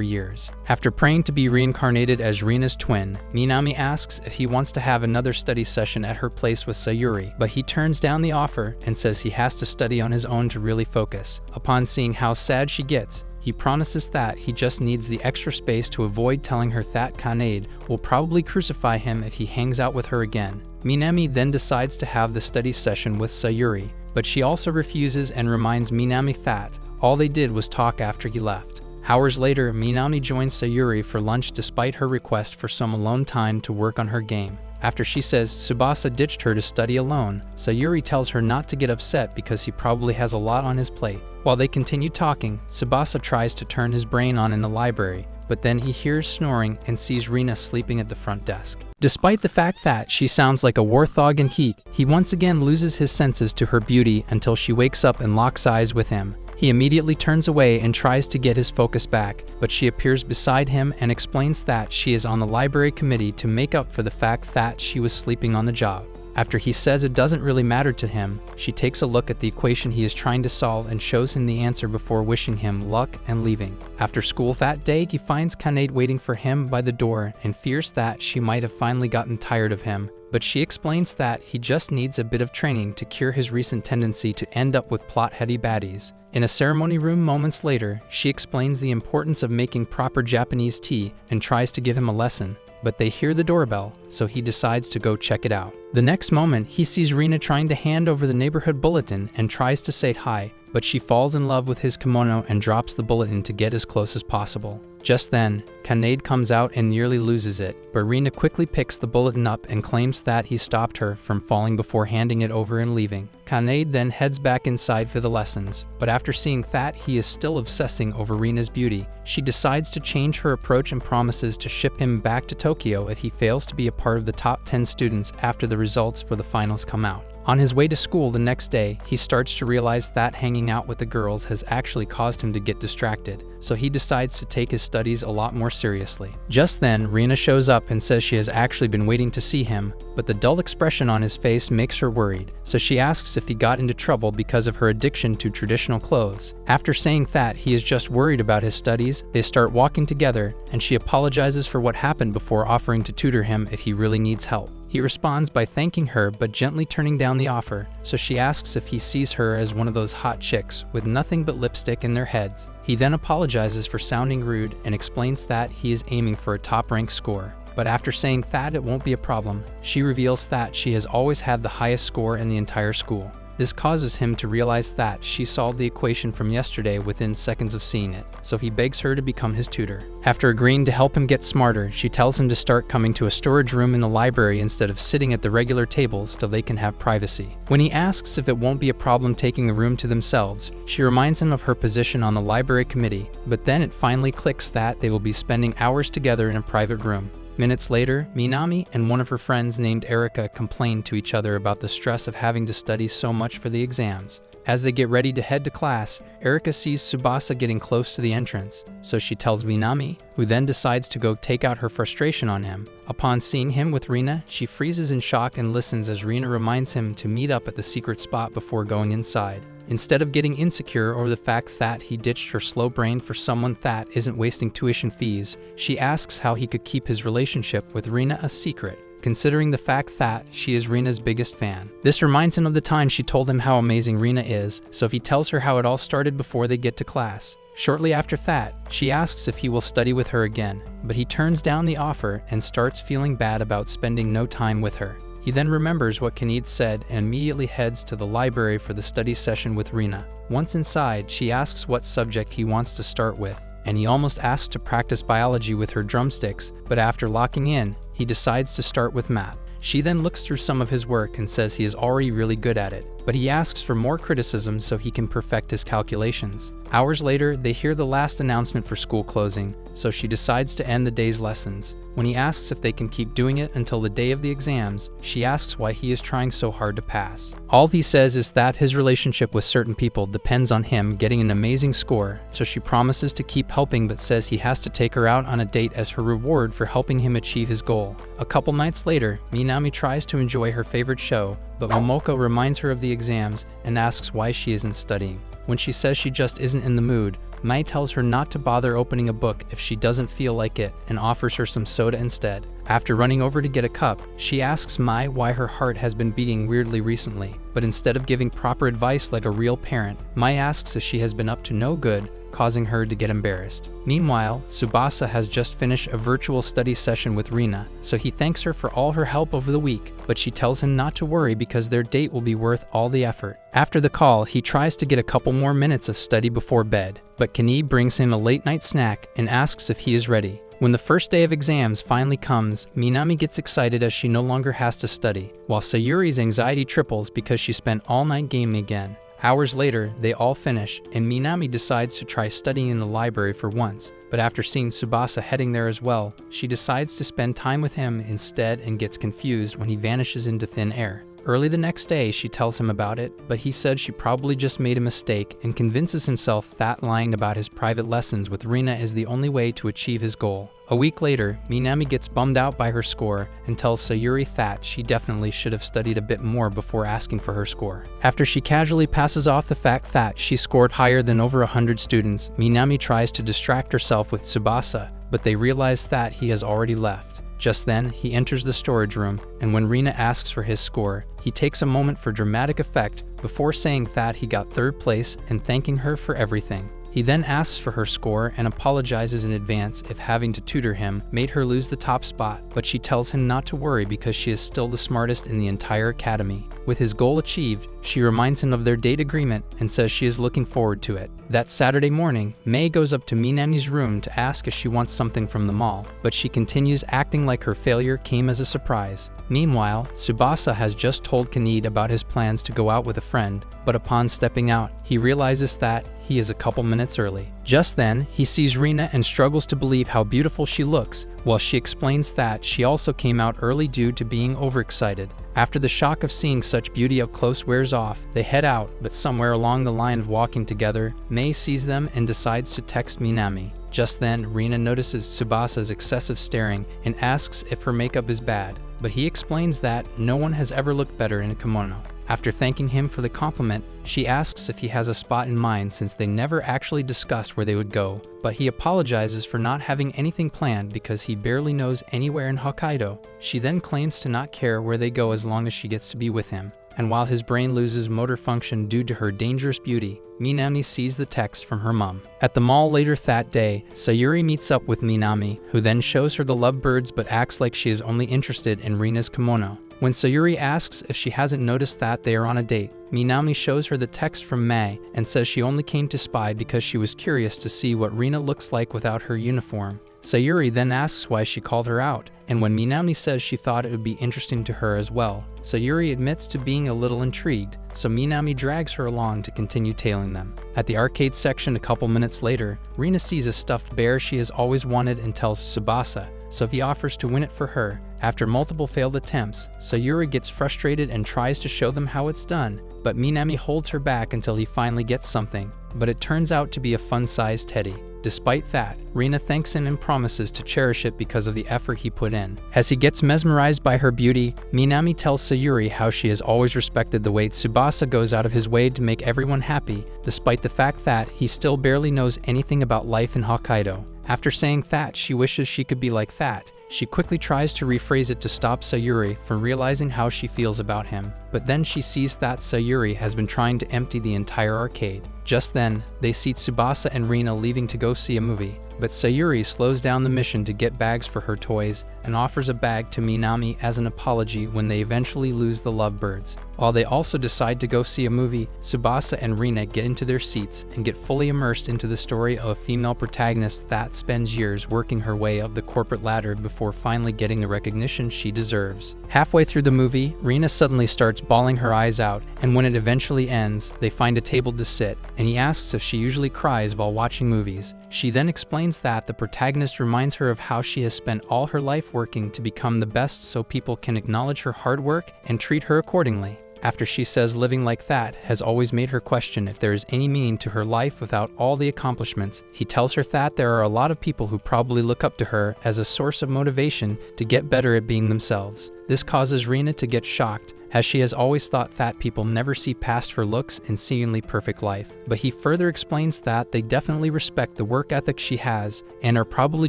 years. After praying to be reincarnated as Rina's twin, Minami asks if he wants to have another study session at her place with Sayuri, but he turns down the offer and says he has to study on his own to really focus. Upon seeing how sad she gets, he promises that he just needs the extra space to avoid telling her that Kanade will probably crucify him if he hangs out with her again. Minami then decides to have the study session with Sayuri, but she also refuses and reminds Minami that all they did was talk after he left. Hours later, Minami joins Sayuri for lunch despite her request for some alone time to work on her game. After she says Tsubasa ditched her to study alone, Sayuri tells her not to get upset because he probably has a lot on his plate. While they continue talking, Tsubasa tries to turn his brain on in the library, but then he hears snoring and sees Rina sleeping at the front desk. Despite the fact that she sounds like a warthog in heat, he once again loses his senses to her beauty until she wakes up and locks eyes with him. He immediately turns away and tries to get his focus back, but she appears beside him and explains that she is on the library committee to make up for the fact that she was sleeping on the job. After he says it doesn't really matter to him, she takes a look at the equation he is trying to solve and shows him the answer before wishing him luck and leaving. After school that day, he finds Kanade waiting for him by the door and fears that she might have finally gotten tired of him, but she explains that he just needs a bit of training to cure his recent tendency to end up with plot-heady baddies. In a ceremony room moments later, she explains the importance of making proper Japanese tea and tries to give him a lesson, but they hear the doorbell, so he decides to go check it out. The next moment, he sees Rina trying to hand over the neighborhood bulletin and tries to say hi, but she falls in love with his kimono and drops the bulletin to get as close as possible. Just then, Kanade comes out and nearly loses it, but Rina quickly picks the bulletin up and claims that he stopped her from falling before handing it over and leaving. Kanade then heads back inside for the lessons, but after seeing that he is still obsessing over Rina's beauty, she decides to change her approach and promises to ship him back to Tokyo if he fails to be a part of the top 10 students after the results for the finals come out. On his way to school the next day, he starts to realize that hanging out with the girls has actually caused him to get distracted, so he decides to take his studies a lot more seriously. Just then, Rina shows up and says she has actually been waiting to see him, but the dull expression on his face makes her worried, so she asks if he got into trouble because of her addiction to traditional clothes. After saying that he is just worried about his studies, they start walking together, and she apologizes for what happened before offering to tutor him if he really needs help. He responds by thanking her but gently turning down the offer, so she asks if he sees her as one of those hot chicks with nothing but lipstick in their heads. He then apologizes for sounding rude and explains that he is aiming for a top-ranked score. But after saying that it won't be a problem, she reveals that she has always had the highest score in the entire school. This causes him to realize that she solved the equation from yesterday within seconds of seeing it, so he begs her to become his tutor. After agreeing to help him get smarter, she tells him to start coming to a storage room in the library instead of sitting at the regular tables so they can have privacy. When he asks if it won't be a problem taking the room to themselves, she reminds him of her position on the library committee, but then it finally clicks that they will be spending hours together in a private room. Minutes later, Minami and one of her friends named Erika complain to each other about the stress of having to study so much for the exams. As they get ready to head to class, Erika sees Tsubasa getting close to the entrance, so she tells Minami, who then decides to go take out her frustration on him. Upon seeing him with Rina, she freezes in shock and listens as Rina reminds him to meet up at the secret spot before going inside. Instead of getting insecure over the fact that he ditched her slow brain for someone that isn't wasting tuition fees, she asks how he could keep his relationship with Rina a secret. considering the fact that she is Rina's biggest fan. This reminds him of the time she told him how amazing Rina is, so he tells her how it all started before they get to class. Shortly after that, she asks if he will study with her again, but he turns down the offer and starts feeling bad about spending no time with her. He then remembers what Kanid said and immediately heads to the library for the study session with Rina. Once inside, she asks what subject he wants to start with, and he almost asks to practice biology with her drumsticks, but after locking in, he decides to start with math. She then looks through some of his work and says he is already really good at it, but he asks for more criticism so he can perfect his calculations. Hours later, they hear the last announcement for school closing, so she decides to end the day's lessons. When he asks if they can keep doing it until the day of the exams, she asks why he is trying so hard to pass. All he says is that his relationship with certain people depends on him getting an amazing score, so she promises to keep helping but says he has to take her out on a date as her reward for helping him achieve his goal. A couple nights later, Minami tries to enjoy her favorite show, but Momoko reminds her of the exams and asks why she isn't studying. When she says she just isn't in the mood, Mai tells her not to bother opening a book if she doesn't feel like it and offers her some soda instead. After running over to get a cup, she asks Mai why her heart has been beating weirdly recently, but instead of giving proper advice like a real parent, Mai asks if she has been up to no good, causing her to get embarrassed. Meanwhile, Tsubasa has just finished a virtual study session with Rina, so he thanks her for all her help over the week, but she tells him not to worry because their date will be worth all the effort. After the call, he tries to get a couple more minutes of study before bed, but Kanid brings him a late-night snack and asks if he is ready. When the first day of exams finally comes, Minami gets excited as she no longer has to study, while Sayuri's anxiety triples because she spent all night gaming again. Hours later, they all finish, and Minami decides to try studying in the library for once, but after seeing Tsubasa heading there as well, she decides to spend time with him instead and gets confused when he vanishes into thin air. Early the next day, she tells him about it, but he said she probably just made a mistake and convinces himself that lying about his private lessons with Rina is the only way to achieve his goal. A week later, Minami gets bummed out by her score and tells Sayuri that she definitely should have studied a bit more before asking for her score. After she casually passes off the fact that she scored higher than over 100 students, Minami tries to distract herself with Tsubasa, but they realize that he has already left. Just then, he enters the storage room, and when Rina asks for his score, he takes a moment for dramatic effect before saying that he got third place and thanking her for everything. He then asks for her score and apologizes in advance if having to tutor him made her lose the top spot, but she tells him not to worry because she is still the smartest in the entire academy. With his goal achieved, she reminds him of their date agreement and says she is looking forward to it. That Saturday morning, Mei goes up to Minami's room to ask if she wants something from the mall, but she continues acting like her failure came as a surprise. Meanwhile, Tsubasa has just told Kanid about his plans to go out with a friend, but upon stepping out, he realizes that he is a couple minutes early. Just then, he sees Rina and struggles to believe how beautiful she looks, while she explains that she also came out early due to being overexcited. After the shock of seeing such beauty up close wears off, they head out, but somewhere along the line of walking together, Mei sees them and decides to text Minami. Just then, Rina notices Tsubasa's excessive staring and asks if her makeup is bad, but he explains that no one has ever looked better in a kimono. After thanking him for the compliment, she asks if he has a spot in mind since they never actually discussed where they would go, but he apologizes for not having anything planned because he barely knows anywhere in Hokkaido. She then claims to not care where they go as long as she gets to be with him, and while his brain loses motor function due to her dangerous beauty, Minami sees the text from her mom. At the mall later that day, Sayuri meets up with Minami, who then shows her the lovebirds but acts like she is only interested in Rina's kimono. When Sayuri asks if she hasn't noticed that they are on a date, Minami shows her the text from Mei and says she only came to spy because she was curious to see what Rina looks like without her uniform. Sayuri then asks why she called her out, and when Minami says she thought it would be interesting to her as well, Sayuri admits to being a little intrigued, so Minami drags her along to continue tailing them. At the arcade section a couple minutes later, Rina sees a stuffed bear she has always wanted and tells Tsubasa, so he offers to win it for her. After multiple failed attempts, Sayuri gets frustrated and tries to show them how it's done, but Minami holds her back until he finally gets something, but it turns out to be a fun-sized teddy. Despite that, Rina thanks him and promises to cherish it because of the effort he put in. As he gets mesmerized by her beauty, Minami tells Sayuri how she has always respected the way Tsubasa goes out of his way to make everyone happy, despite the fact that he still barely knows anything about life in Hokkaido. After saying that she wishes she could be like that, She quickly tries to rephrase it to stop Sayuri from realizing how she feels about him, but then she sees that Sayuri has been trying to empty the entire arcade. Just then, they see Tsubasa and Rina leaving to go see a movie, but Sayuri slows down the mission to get bags for her toys and offers a bag to Minami as an apology when they eventually lose the lovebirds. While they also decide to go see a movie, Tsubasa and Rina get into their seats and get fully immersed into the story of a female protagonist that spends years working her way up the corporate ladder before finally getting the recognition she deserves. Halfway through the movie, Rina suddenly starts bawling her eyes out, and when it eventually ends, they find a table to sit, and he asks if she usually cries while watching movies. She then explains that the protagonist reminds her of how she has spent all her life working to become the best so people can acknowledge her hard work and treat her accordingly. After she says living like that has always made her question if there is any meaning to her life without all the accomplishments, he tells her that there are a lot of people who probably look up to her as a source of motivation to get better at being themselves. This causes Rina to get shocked, as she has always thought that people never see past her looks and seemingly perfect life. But he further explains that they definitely respect the work ethic she has and are probably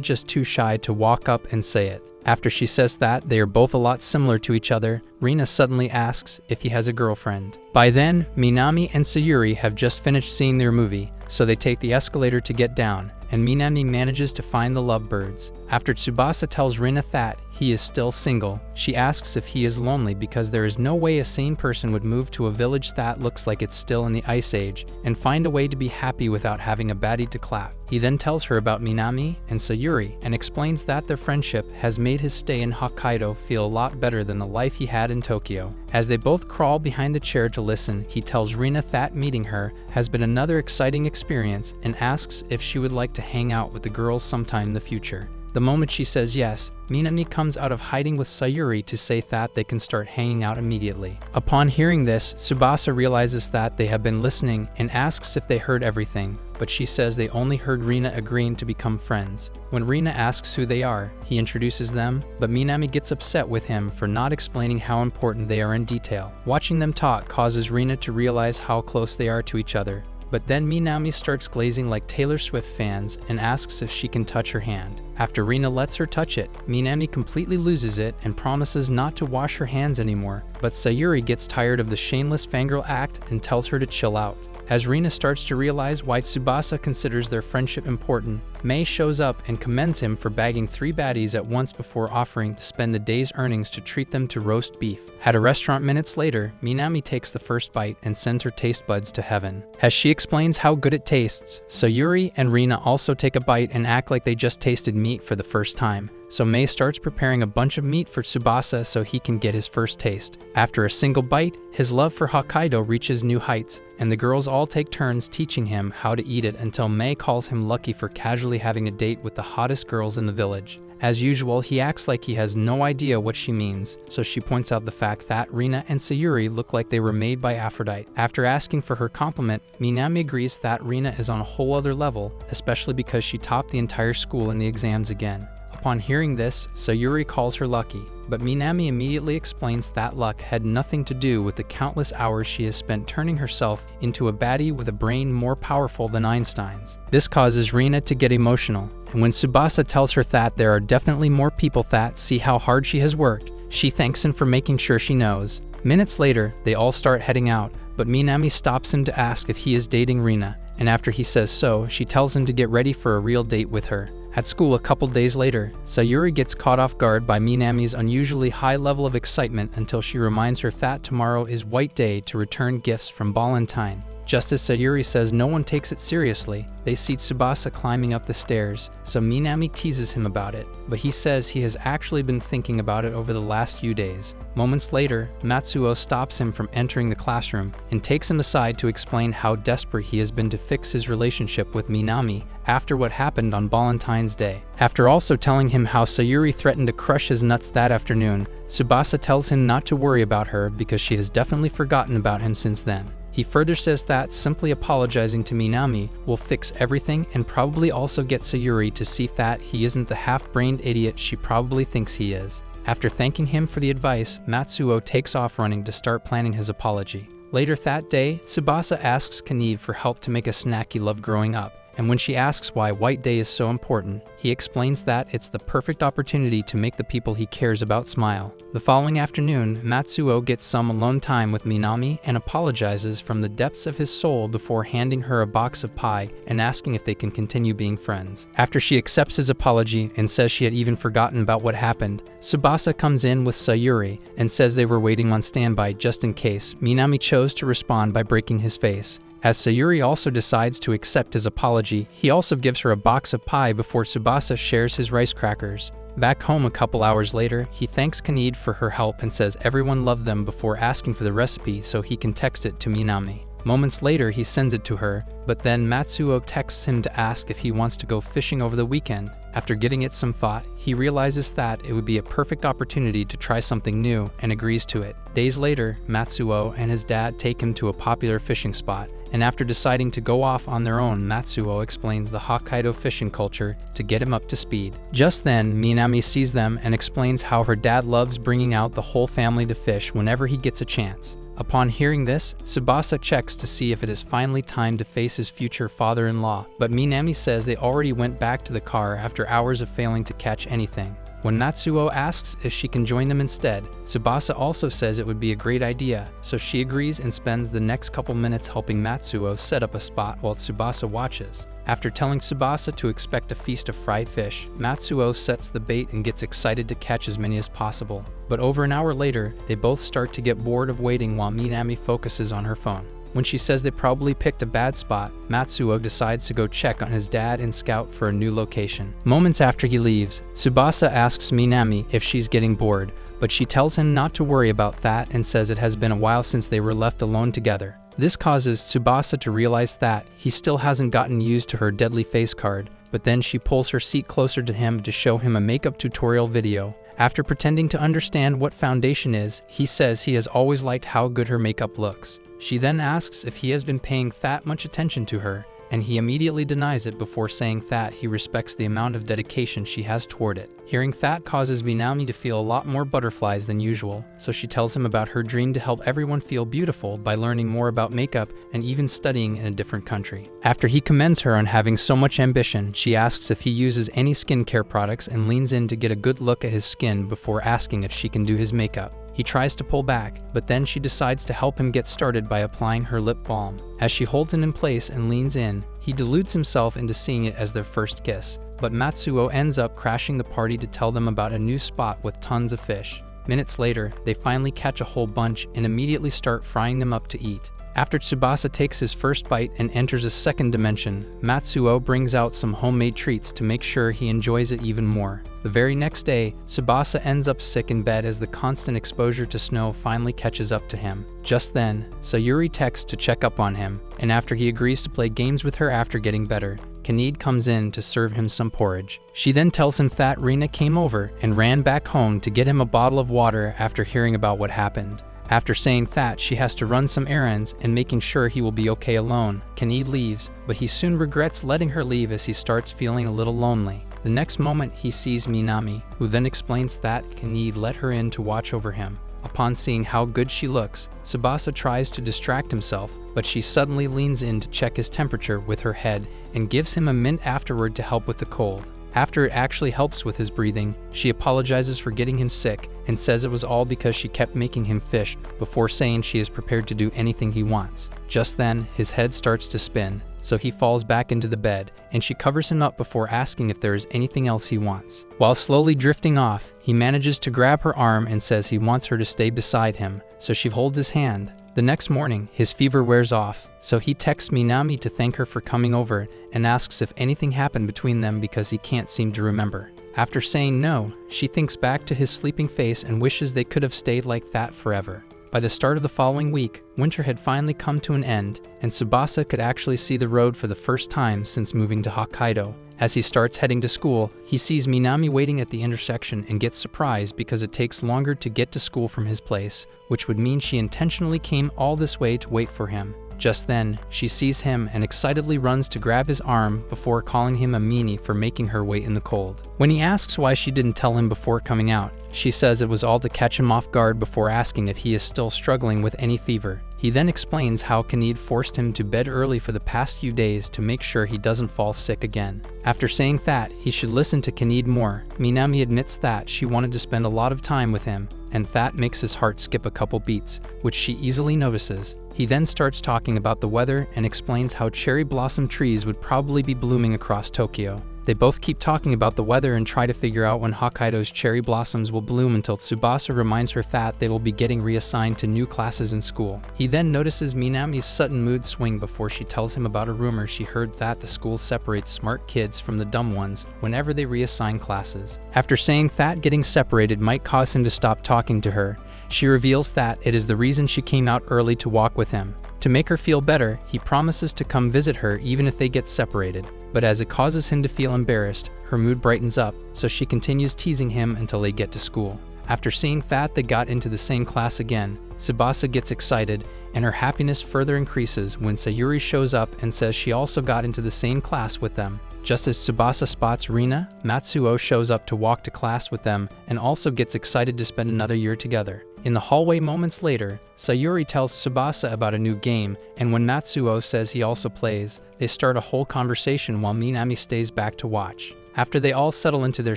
just too shy to walk up and say it. After she says that they are both a lot similar to each other, Rina suddenly asks if he has a girlfriend. By then, Minami and Sayuri have just finished seeing their movie, so they take the escalator to get down, and Minami manages to find the lovebirds. After Tsubasa tells Rina that he is still single, she asks if he is lonely because there is no way a sane person would move to a village that looks like it's still in the Ice Age and find a way to be happy without having a baddie to clap. He then tells her about Minami and Sayuri and explains that their friendship has made his stay in Hokkaido feel a lot better than the life he had in Tokyo. As they both crawl behind the chair to listen, he tells Rina that meeting her has been another exciting experience and asks if she would like to hang out with the girls sometime in the future. The moment she says yes, Minami comes out of hiding with Sayuri to say that they can start hanging out immediately. Upon hearing this, Tsubasa realizes that they have been listening and asks if they heard everything, but she says they only heard Rina agreeing to become friends. When Rina asks who they are, he introduces them, but Minami gets upset with him for not explaining how important they are in detail. Watching them talk causes Rina to realize how close they are to each other. But then Minami starts glazing like Taylor Swift fans and asks if she can touch her hand. After Rina lets her touch it, Minami completely loses it and promises not to wash her hands anymore, but Sayuri gets tired of the shameless fangirl act and tells her to chill out. As Rina starts to realize why Tsubasa considers their friendship important, Mei shows up and commends him for bagging 3 baddies at once before offering to spend the day's earnings to treat them to roast beef. At a restaurant minutes later, Minami takes the first bite and sends her taste buds to heaven. As she explains how good it tastes, Sayuri and Rina also take a bite and act like they just tasted meat for the first time. So Mei starts preparing a bunch of meat for Tsubasa so he can get his first taste. After a single bite, his love for Hokkaido reaches new heights, and the girls all take turns teaching him how to eat it until Mei calls him lucky for casually having a date with the hottest girls in the village. As usual, he acts like he has no idea what she means, so she points out the fact that Rina and Sayuri look like they were made by Aphrodite. After asking for her compliment, Minami agrees that Rina is on a whole other level, especially because she topped the entire school in the exams again. Upon hearing this, Sayuri calls her lucky, but Minami immediately explains that luck had nothing to do with the countless hours she has spent turning herself into a baddie with a brain more powerful than Einstein's. This causes Rina to get emotional, and when Tsubasa tells her that there are definitely more people that see how hard she has worked, she thanks him for making sure she knows. Minutes later, they all start heading out, but Minami stops him to ask if he is dating Rina, and after he says so, she tells him to get ready for a real date with her. At school a couple days later, Sayuri gets caught off guard by Minami's unusually high level of excitement until she reminds her that tomorrow is White Day to return gifts from Valentine. Just as Sayuri says no one takes it seriously, they see Tsubasa climbing up the stairs, so Minami teases him about it, but he says he has actually been thinking about it over the last few days. Moments later, Matsuo stops him from entering the classroom and takes him aside to explain how desperate he has been to fix his relationship with Minami after what happened on Valentine's Day. After also telling him how Sayuri threatened to crush his nuts that afternoon, Tsubasa tells him not to worry about her because she has definitely forgotten about him since then. He further says that simply apologizing to Minami will fix everything and probably also get Sayuri to see that he isn't the half-brained idiot she probably thinks he is. After thanking him for the advice, Matsuo takes off running to start planning his apology. Later that day, Tsubasa asks Kaniv for help to make a snack he loved growing up, and when she asks why White Day is so important, he explains that it's the perfect opportunity to make the people he cares about smile. The following afternoon, Matsuo gets some alone time with Minami and apologizes from the depths of his soul before handing her a box of pie and asking if they can continue being friends. After she accepts his apology and says she had even forgotten about what happened, Tsubasa comes in with Sayuri and says they were waiting on standby just in case Minami chose to respond by breaking his face. As Sayuri also decides to accept his apology, he also gives her a box of pie before Tsubasa shares his rice crackers. Back home a couple hours later, he thanks Kanide for her help and says everyone loved them before asking for the recipe so he can text it to Minami. Moments later, he sends it to her, but then Matsuo texts him to ask if he wants to go fishing over the weekend. After giving it some thought, he realizes that it would be a perfect opportunity to try something new and agrees to it. Days later, Matsuo and his dad take him to a popular fishing spot, and after deciding to go off on their own, Matsuo explains the Hokkaido fishing culture to get him up to speed. Just then, Minami sees them and explains how her dad loves bringing out the whole family to fish whenever he gets a chance. Upon hearing this, Tsubasa checks to see if it is finally time to face his future father-in-law, but Minami says they already went back to the car after hours of failing to catch anything. When Matsuo asks if she can join them instead, Tsubasa also says it would be a great idea, so she agrees and spends the next couple minutes helping Matsuo set up a spot while Tsubasa watches. After telling Tsubasa to expect a feast of fried fish, Matsuo sets the bait and gets excited to catch as many as possible. But over an hour later, they both start to get bored of waiting while Minami focuses on her phone. When she says they probably picked a bad spot, Matsuo decides to go check on his dad and scout for a new location. Moments after he leaves, Tsubasa asks Minami if she's getting bored, but she tells him not to worry about that and says it has been a while since they were left alone together. This causes Tsubasa to realize that he still hasn't gotten used to her deadly face card, but then she pulls her seat closer to him to show him a makeup tutorial video. After pretending to understand what foundation is, he says he has always liked how good her makeup looks. She then asks if he has been paying that much attention to her, and he immediately denies it before saying that he respects the amount of dedication she has toward it. Hearing that causes Minami to feel a lot more butterflies than usual, so she tells him about her dream to help everyone feel beautiful by learning more about makeup and even studying in a different country. After he commends her on having so much ambition, she asks if he uses any skincare products and leans in to get a good look at his skin before asking if she can do his makeup. He tries to pull back, but then she decides to help him get started by applying her lip balm. As she holds it in place and leans in, he deludes himself into seeing it as their first kiss, but Matsuo ends up crashing the party to tell them about a new spot with tons of fish. Minutes later, they finally catch a whole bunch and immediately start frying them up to eat. After Tsubasa takes his first bite and enters a second dimension, Matsuo brings out some homemade treats to make sure he enjoys it even more. The very next day, Tsubasa ends up sick in bed as the constant exposure to snow finally catches up to him. Just then, Sayuri texts to check up on him, and after he agrees to play games with her after getting better, Kanide comes in to serve him some porridge. She then tells him that Rina came over and ran back home to get him a bottle of water after hearing about what happened. After saying that she has to run some errands and making sure he will be okay alone, Kanide leaves, but he soon regrets letting her leave as he starts feeling a little lonely. The next moment he sees Minami, who then explains that Kanide let her in to watch over him. Upon seeing how good she looks, Tsubasa tries to distract himself, but she suddenly leans in to check his temperature with her head and gives him a mint afterward to help with the cold. After it actually helps with his breathing, she apologizes for getting him sick and says it was all because she kept making him fish before saying she is prepared to do anything he wants. Just then, his head starts to spin, so he falls back into the bed, and she covers him up before asking if there is anything else he wants. While slowly drifting off, he manages to grab her arm and says he wants her to stay beside him, so she holds his hand. The next morning, his fever wears off, so he texts Minami to thank her for coming over and asks if anything happened between them because he can't seem to remember. After saying no, she thinks back to his sleeping face and wishes they could have stayed like that forever. By the start of the following week, winter had finally come to an end, and Tsubasa could actually see the road for the first time since moving to Hokkaido. As he starts heading to school, he sees Minami waiting at the intersection and gets surprised because it takes longer to get to school from his place, which would mean she intentionally came all this way to wait for him. Just then, she sees him and excitedly runs to grab his arm before calling him a meanie for making her wait in the cold. When he asks why she didn't tell him before coming out, she says it was all to catch him off guard before asking if he is still struggling with any fever. He then explains how Kanid forced him to bed early for the past few days to make sure he doesn't fall sick again. After saying that he should listen to Kanid more, Minami admits that she wanted to spend a lot of time with him, and that makes his heart skip a couple beats, which she easily notices. He then starts talking about the weather and explains how cherry blossom trees would probably be blooming across Tokyo. They both keep talking about the weather and try to figure out when Hokkaido's cherry blossoms will bloom until Tsubasa reminds her that they will be getting reassigned to new classes in school. He then notices Minami's sudden mood swing before she tells him about a rumor she heard that the school separates smart kids from the dumb ones whenever they reassign classes. After saying that getting separated might cause him to stop talking to her, she reveals that it is the reason she came out early to walk with him. To make her feel better, he promises to come visit her even if they get separated. But as it causes him to feel embarrassed, her mood brightens up, so she continues teasing him until they get to school. After seeing that they got into the same class again, Tsubasa gets excited, and her happiness further increases when Sayuri shows up and says she also got into the same class with them. Just as Tsubasa spots Rina, Matsuo shows up to walk to class with them and also gets excited to spend another year together. In the hallway moments later, Sayuri tells Tsubasa about a new game, and when Matsuo says he also plays, they start a whole conversation while Minami stays back to watch. After they all settle into their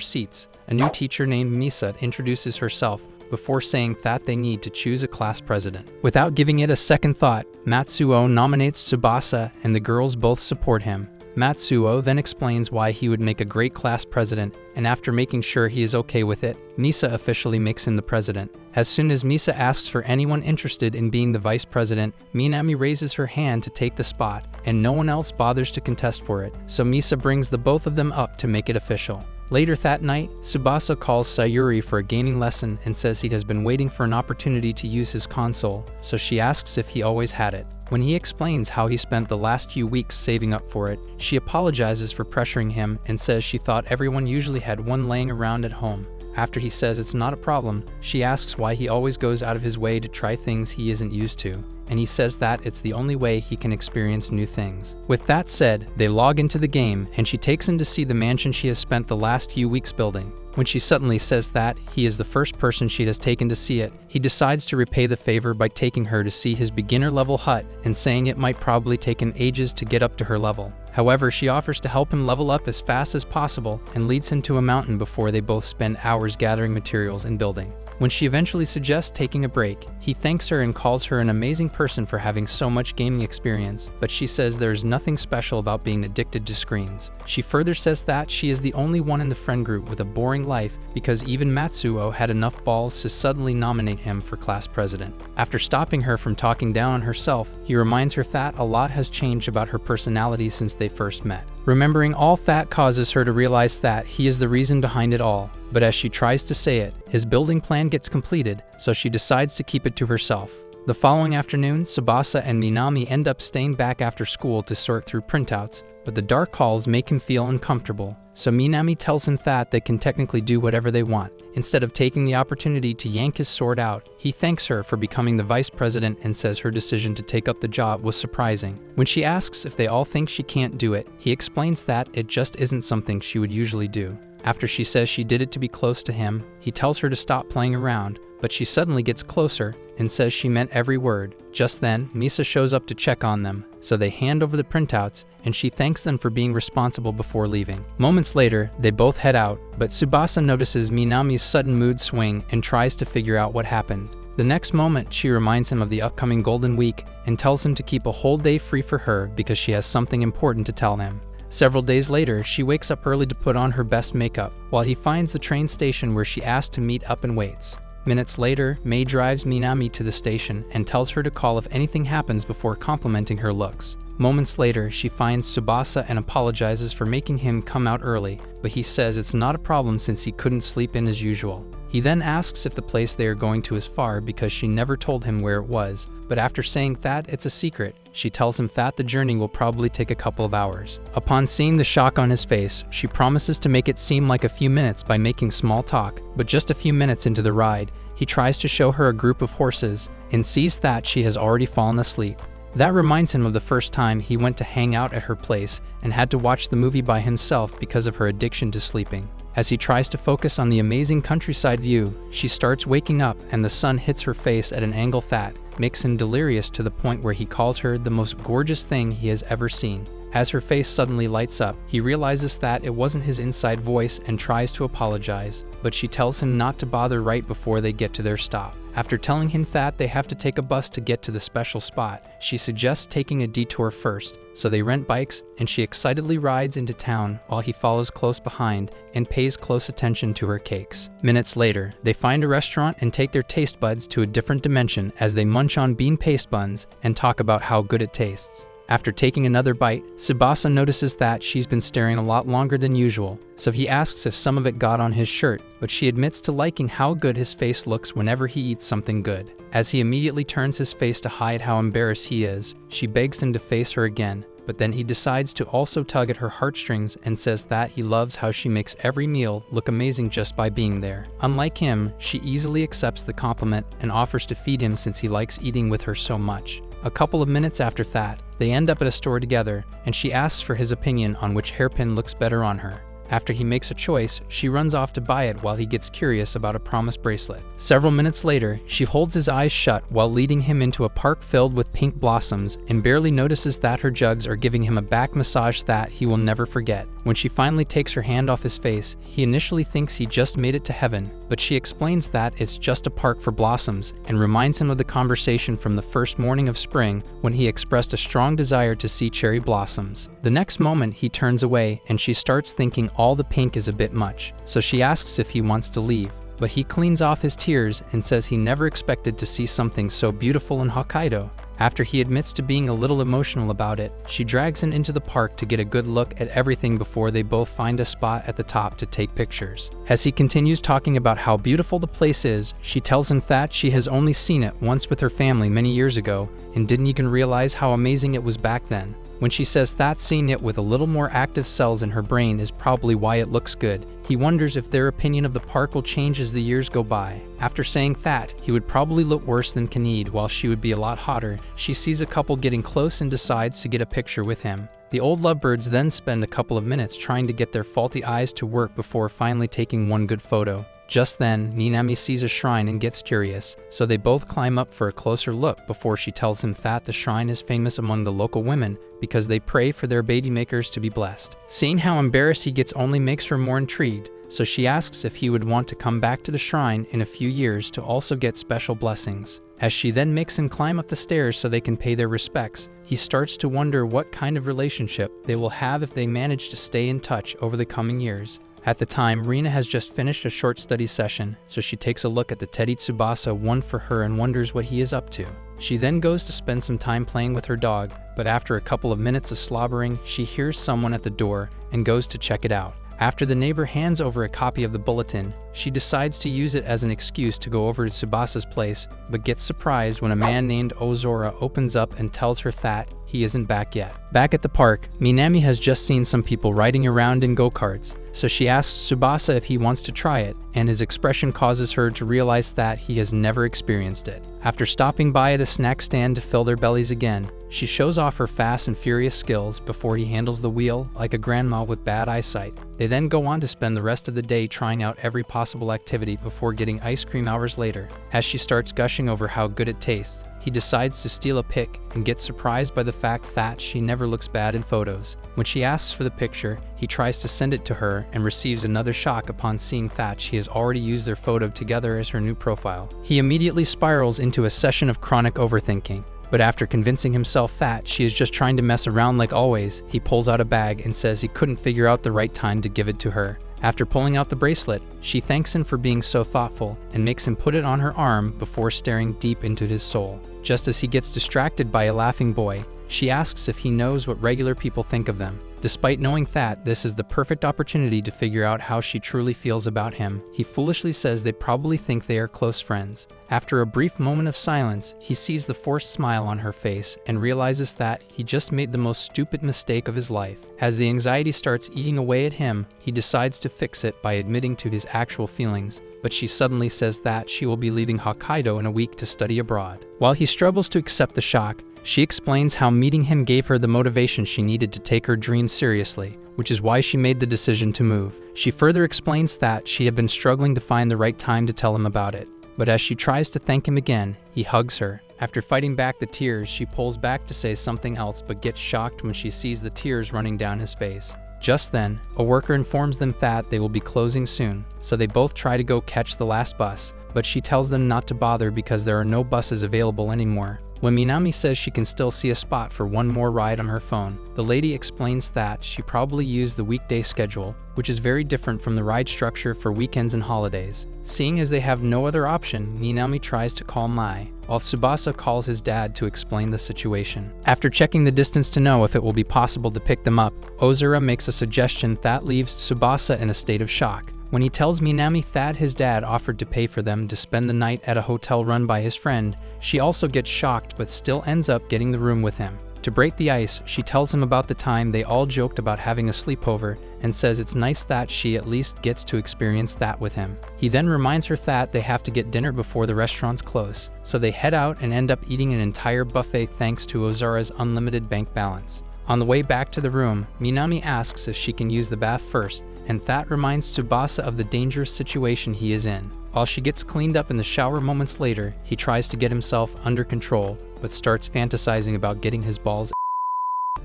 seats, a new teacher named Misa introduces herself before saying that they need to choose a class president. Without giving it a second thought, Matsuo nominates Tsubasa and the girls both support him. Matsuo then explains why he would make a great class president, and after making sure he is okay with it, Misa officially makes him the president. As soon as Misa asks for anyone interested in being the vice president, Minami raises her hand to take the spot, and no one else bothers to contest for it, so Misa brings the both of them up to make it official. Later that night, Tsubasa calls Sayuri for a gaming lesson and says he has been waiting for an opportunity to use his console, so she asks if he always had it. When he explains how he spent the last few weeks saving up for it, she apologizes for pressuring him and says she thought everyone usually had one laying around at home. After he says it's not a problem, she asks why he always goes out of his way to try things he isn't used to, and he says that it's the only way he can experience new things. With that said, they log into the game, and she takes him to see the mansion she has spent the last few weeks building. When she suddenly says that he is the first person she has taken to see it, he decides to repay the favor by taking her to see his beginner-level hut and saying it might probably take him ages to get up to her level. However, she offers to help him level up as fast as possible and leads him to a mountain before they both spend hours gathering materials and building. When she eventually suggests taking a break, he thanks her and calls her an amazing person for having so much gaming experience, but she says there is nothing special about being addicted to screens. She further says that she is the only one in the friend group with a boring life because even Matsuo had enough balls to suddenly nominate him for class president. After stopping her from talking down on herself, he reminds her that a lot has changed about her personality since they first met. Remembering all that causes her to realize that he is the reason behind it all, but as she tries to say it, his building plan gets completed, so she decides to keep it to herself. The following afternoon, Tsubasa and Minami end up staying back after school to sort through printouts, but the dark halls make him feel uncomfortable, so Minami tells him that they can technically do whatever they want. Instead of taking the opportunity to yank his sword out, he thanks her for becoming the vice president and says her decision to take up the job was surprising. When she asks if they all think she can't do it, he explains that it just isn't something she would usually do. After she says she did it to be close to him, he tells her to stop playing around, but she suddenly gets closer and says she meant every word. Just then, Misa shows up to check on them, so they hand over the printouts, and she thanks them for being responsible before leaving. Moments later, they both head out, but Tsubasa notices Minami's sudden mood swing and tries to figure out what happened. The next moment, she reminds him of the upcoming Golden Week and tells him to keep a whole day free for her because she has something important to tell him. Several days later, she wakes up early to put on her best makeup, while he finds the train station where she asked to meet up and waits. Minutes later, Mei drives Minami to the station and tells her to call if anything happens before complimenting her looks. Moments later, she finds Tsubasa and apologizes for making him come out early, but he says it's not a problem since he couldn't sleep in as usual. He then asks if the place they are going to is far because she never told him where it was, but after saying that it's a secret, she tells him that the journey will probably take a couple of hours. Upon seeing the shock on his face, she promises to make it seem like a few minutes by making small talk, but just a few minutes into the ride, he tries to show her a group of horses and sees that she has already fallen asleep. That reminds him of the first time he went to hang out at her place and had to watch the movie by himself because of her addiction to sleeping. As he tries to focus on the amazing countryside view, she starts waking up and the sun hits her face at an angle that makes him delirious to the point where he calls her the most gorgeous thing he has ever seen. As her face suddenly lights up, he realizes that it wasn't his inside voice and tries to apologize, but she tells him not to bother right before they get to their stop. After telling him that they have to take a bus to get to the special spot, she suggests taking a detour first, so they rent bikes and she excitedly rides into town while he follows close behind and pays close attention to her cakes. Minutes later, they find a restaurant and take their taste buds to a different dimension as they munch on bean paste buns and talk about how good it tastes. After taking another bite, Tsubasa notices that she's been staring a lot longer than usual, so he asks if some of it got on his shirt, but she admits to liking how good his face looks whenever he eats something good. As he immediately turns his face to hide how embarrassed he is, she begs him to face her again, but then he decides to also tug at her heartstrings and says that he loves how she makes every meal look amazing just by being there. Unlike him, she easily accepts the compliment and offers to feed him since he likes eating with her so much. A couple of minutes after that, they end up at a store together, and she asks for his opinion on which hairpin looks better on her. After he makes a choice, she runs off to buy it while he gets curious about a promise bracelet. Several minutes later, she holds his eyes shut while leading him into a park filled with pink blossoms and barely notices that her jugs are giving him a back massage that he will never forget. When she finally takes her hand off his face, he initially thinks he just made it to heaven, but she explains that it's just a park for blossoms and reminds him of the conversation from the first morning of spring when he expressed a strong desire to see cherry blossoms. The next moment, he turns away and she starts thinking all the pink is a bit much, so she asks if he wants to leave. But he cleans off his tears and says he never expected to see something so beautiful in Hokkaido. After he admits to being a little emotional about it, she drags him into the park to get a good look at everything before they both find a spot at the top to take pictures. As he continues talking about how beautiful the place is, she tells him that she has only seen it once with her family many years ago and didn't even realize how amazing it was back then. When she says that seeing it with a little more active cells in her brain is probably why it looks good, he wonders if their opinion of the park will change as the years go by. After saying that, he would probably look worse than Kanede while she would be a lot hotter, she sees a couple getting close and decides to get a picture with him. The old lovebirds then spend a couple of minutes trying to get their faulty eyes to work before finally taking one good photo. Just then, Minami sees a shrine and gets curious, so they both climb up for a closer look before she tells him that the shrine is famous among the local women because they pray for their baby makers to be blessed. Seeing how embarrassed he gets only makes her more intrigued, so she asks if he would want to come back to the shrine in a few years to also get special blessings. As she then makes him climb up the stairs so they can pay their respects, he starts to wonder what kind of relationship they will have if they manage to stay in touch over the coming years. At the time, Rina has just finished a short study session, so she takes a look at the teddy Tsubasa won for her and wonders what he is up to. She then goes to spend some time playing with her dog, but after a couple of minutes of slobbering, she hears someone at the door and goes to check it out. After the neighbor hands over a copy of the bulletin, she decides to use it as an excuse to go over to Tsubasa's place, but gets surprised when a man named Ozora opens up and tells her that he isn't back yet. Back at the park, Minami has just seen some people riding around in go-karts, so she asks Tsubasa if he wants to try it, and his expression causes her to realize that he has never experienced it. After stopping by at a snack stand to fill their bellies again, she shows off her fast and furious skills before he handles the wheel like a grandma with bad eyesight. They then go on to spend the rest of the day trying out every possible activity before getting ice cream hours later. As she starts gushing over how good it tastes, he decides to steal a pic and gets surprised by the fact that she never looks bad in photos. When she asks for the picture, he tries to send it to her and receives another shock upon seeing that she has already used their photo together as her new profile. He immediately spirals into a session of chronic overthinking. But after convincing himself that she is just trying to mess around like always, he pulls out a bag and says he couldn't figure out the right time to give it to her. After pulling out the bracelet, she thanks him for being so thoughtful and makes him put it on her arm before staring deep into his soul. Just as he gets distracted by a laughing boy, she asks if he knows what regular people think of them. Despite knowing that this is the perfect opportunity to figure out how she truly feels about him, he foolishly says they probably think they are close friends. After a brief moment of silence, he sees the forced smile on her face and realizes that he just made the most stupid mistake of his life. As the anxiety starts eating away at him, he decides to fix it by admitting to his actual feelings, but she suddenly says that she will be leaving Hokkaido in a week to study abroad. While he struggles to accept the shock, she explains how meeting him gave her the motivation she needed to take her dreams seriously, which is why she made the decision to move. She further explains that she had been struggling to find the right time to tell him about it, but as she tries to thank him again, he hugs her. After fighting back the tears, she pulls back to say something else but gets shocked when she sees the tears running down his face. Just then, a worker informs them that they will be closing soon, so they both try to go catch the last bus, but she tells them not to bother because there are no buses available anymore. When Minami says she can still see a spot for one more ride on her phone, the lady explains that she probably used the weekday schedule, which is very different from the ride structure for weekends and holidays. Seeing as they have no other option, Minami tries to call Mai, while Tsubasa calls his dad to explain the situation. After checking the distance to know if it will be possible to pick them up, Ozura makes a suggestion that leaves Tsubasa in a state of shock. When he tells Minami that his dad offered to pay for them to spend the night at a hotel run by his friend, she also gets shocked but still ends up getting the room with him. To break the ice, she tells him about the time they all joked about having a sleepover and says it's nice that she at least gets to experience that with him. He then reminds her that they have to get dinner before the restaurants close, so they head out and end up eating an entire buffet thanks to Ozura's unlimited bank balance. On the way back to the room, Minami asks if she can use the bath first, and that reminds Tsubasa of the dangerous situation he is in. While she gets cleaned up in the shower moments later, he tries to get himself under control, but starts fantasizing about getting his balls.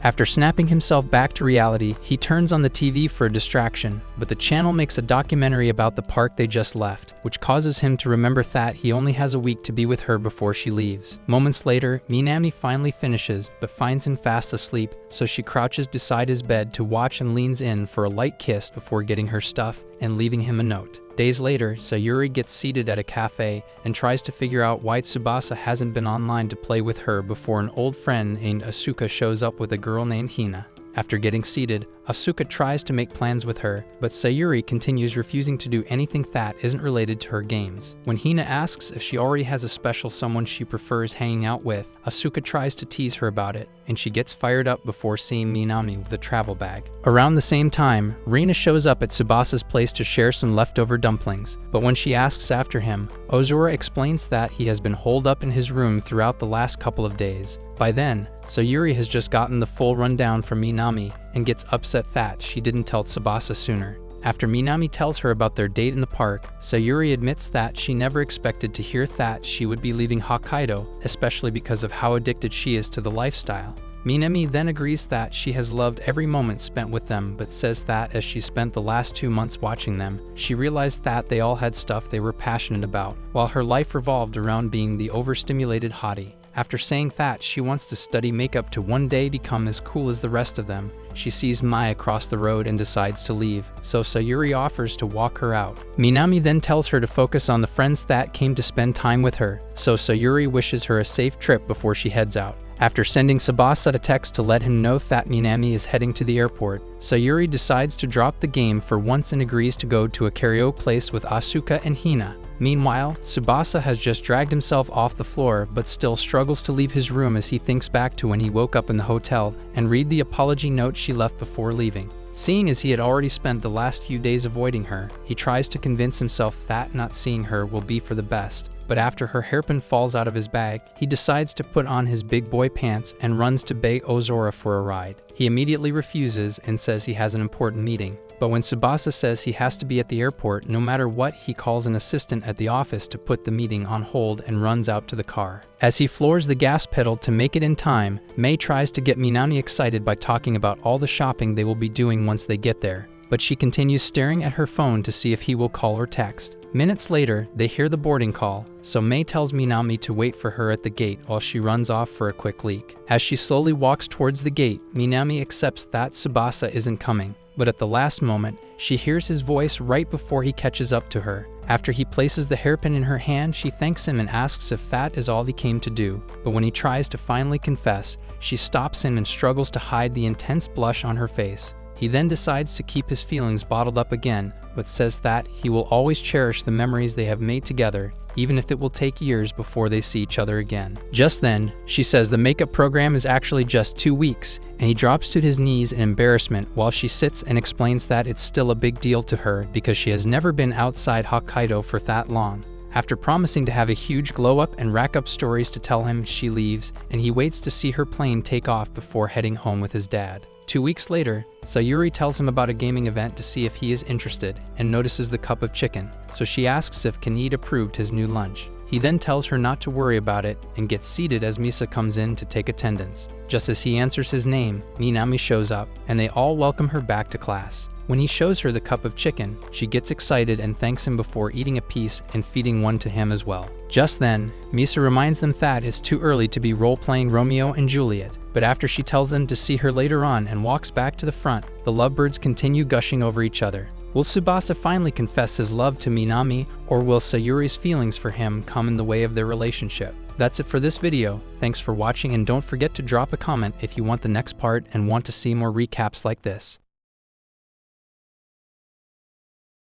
After snapping himself back to reality, he turns on the TV for a distraction, but the channel makes a documentary about the park they just left, which causes him to remember that he only has a week to be with her before she leaves. Moments later, Minami finally finishes, but finds him fast asleep, so she crouches beside his bed to watch and leans in for a light kiss before getting her stuff and leaving him a note. Days later, Sayuri gets seated at a cafe and tries to figure out why Tsubasa hasn't been online to play with her before an old friend named Asuka shows up with a girl named Hina. After getting seated, Asuka tries to make plans with her, but Sayuri continues refusing to do anything that isn't related to her games. When Hina asks if she already has a special someone she prefers hanging out with, Asuka tries to tease her about it, and she gets fired up before seeing Minami with a travel bag. Around the same time, Rina shows up at Tsubasa's place to share some leftover dumplings, but when she asks after him, Ozura explains that he has been holed up in his room throughout the last couple of days. By then, Sayuri has just gotten the full rundown from Minami and gets upset that she didn't tell Tsubasa sooner. After Minami tells her about their date in the park, Sayuri admits that she never expected to hear that she would be leaving Hokkaido, especially because of how addicted she is to the lifestyle. Minami then agrees that she has loved every moment spent with them, but says that as she spent the last 2 months watching them, she realized that they all had stuff they were passionate about, while her life revolved around being the overstimulated hottie. After saying that she wants to study makeup to one day become as cool as the rest of them, she sees Mai across the road and decides to leave, so Sayuri offers to walk her out. Minami then tells her to focus on the friends that came to spend time with her, so Sayuri wishes her a safe trip before she heads out. After sending Tsubasa a text to let him know that Minami is heading to the airport, Sayuri decides to drop the game for once and agrees to go to a karaoke place with Asuka and Hina. Meanwhile, Tsubasa has just dragged himself off the floor but still struggles to leave his room as he thinks back to when he woke up in the hotel and read the apology note she left before leaving. Seeing as he had already spent the last few days avoiding her, he tries to convince himself that not seeing her will be for the best. But after her hairpin falls out of his bag, he decides to put on his big boy pants and runs to beg Ozura for a ride. He immediately refuses and says he has an important meeting. But when Tsubasa says he has to be at the airport no matter what, he calls an assistant at the office to put the meeting on hold and runs out to the car. As he floors the gas pedal to make it in time, Mei tries to get Minami excited by talking about all the shopping they will be doing once they get there, but she continues staring at her phone to see if he will call or text. Minutes later, they hear the boarding call, so Mei tells Minami to wait for her at the gate while she runs off for a quick leak. As she slowly walks towards the gate, Minami accepts that Tsubasa isn't coming, but at the last moment, she hears his voice right before he catches up to her. After he places the hairpin in her hand, she thanks him and asks if that is all he came to do, but when he tries to finally confess, she stops him and struggles to hide the intense blush on her face. He then decides to keep his feelings bottled up again, but says that he will always cherish the memories they have made together, even if it will take years before they see each other again. Just then, she says the makeup program is actually just 2 weeks, and he drops to his knees in embarrassment while she sits and explains that it's still a big deal to her because she has never been outside Hokkaido for that long. After promising to have a huge glow-up and rack up stories to tell him, she leaves, and he waits to see her plane take off before heading home with his dad. 2 weeks later, Sayuri tells him about a gaming event to see if he is interested and notices the cup of chicken, so she asks if Kaneda approved his new lunch. He then tells her not to worry about it and gets seated as Misa comes in to take attendance. Just as he answers his name, Minami shows up, and they all welcome her back to class. When he shows her the cup of chicken, she gets excited and thanks him before eating a piece and feeding one to him as well. Just then, Misa reminds them that it's too early to be role-playing Romeo and Juliet, but after she tells them to see her later on and walks back to the front, the lovebirds continue gushing over each other. Will Tsubasa finally confess his love to Minami, or will Sayuri's feelings for him come in the way of their relationship? That's it for this video. Thanks for watching, and don't forget to drop a comment if you want the next part and want to see more recaps like this.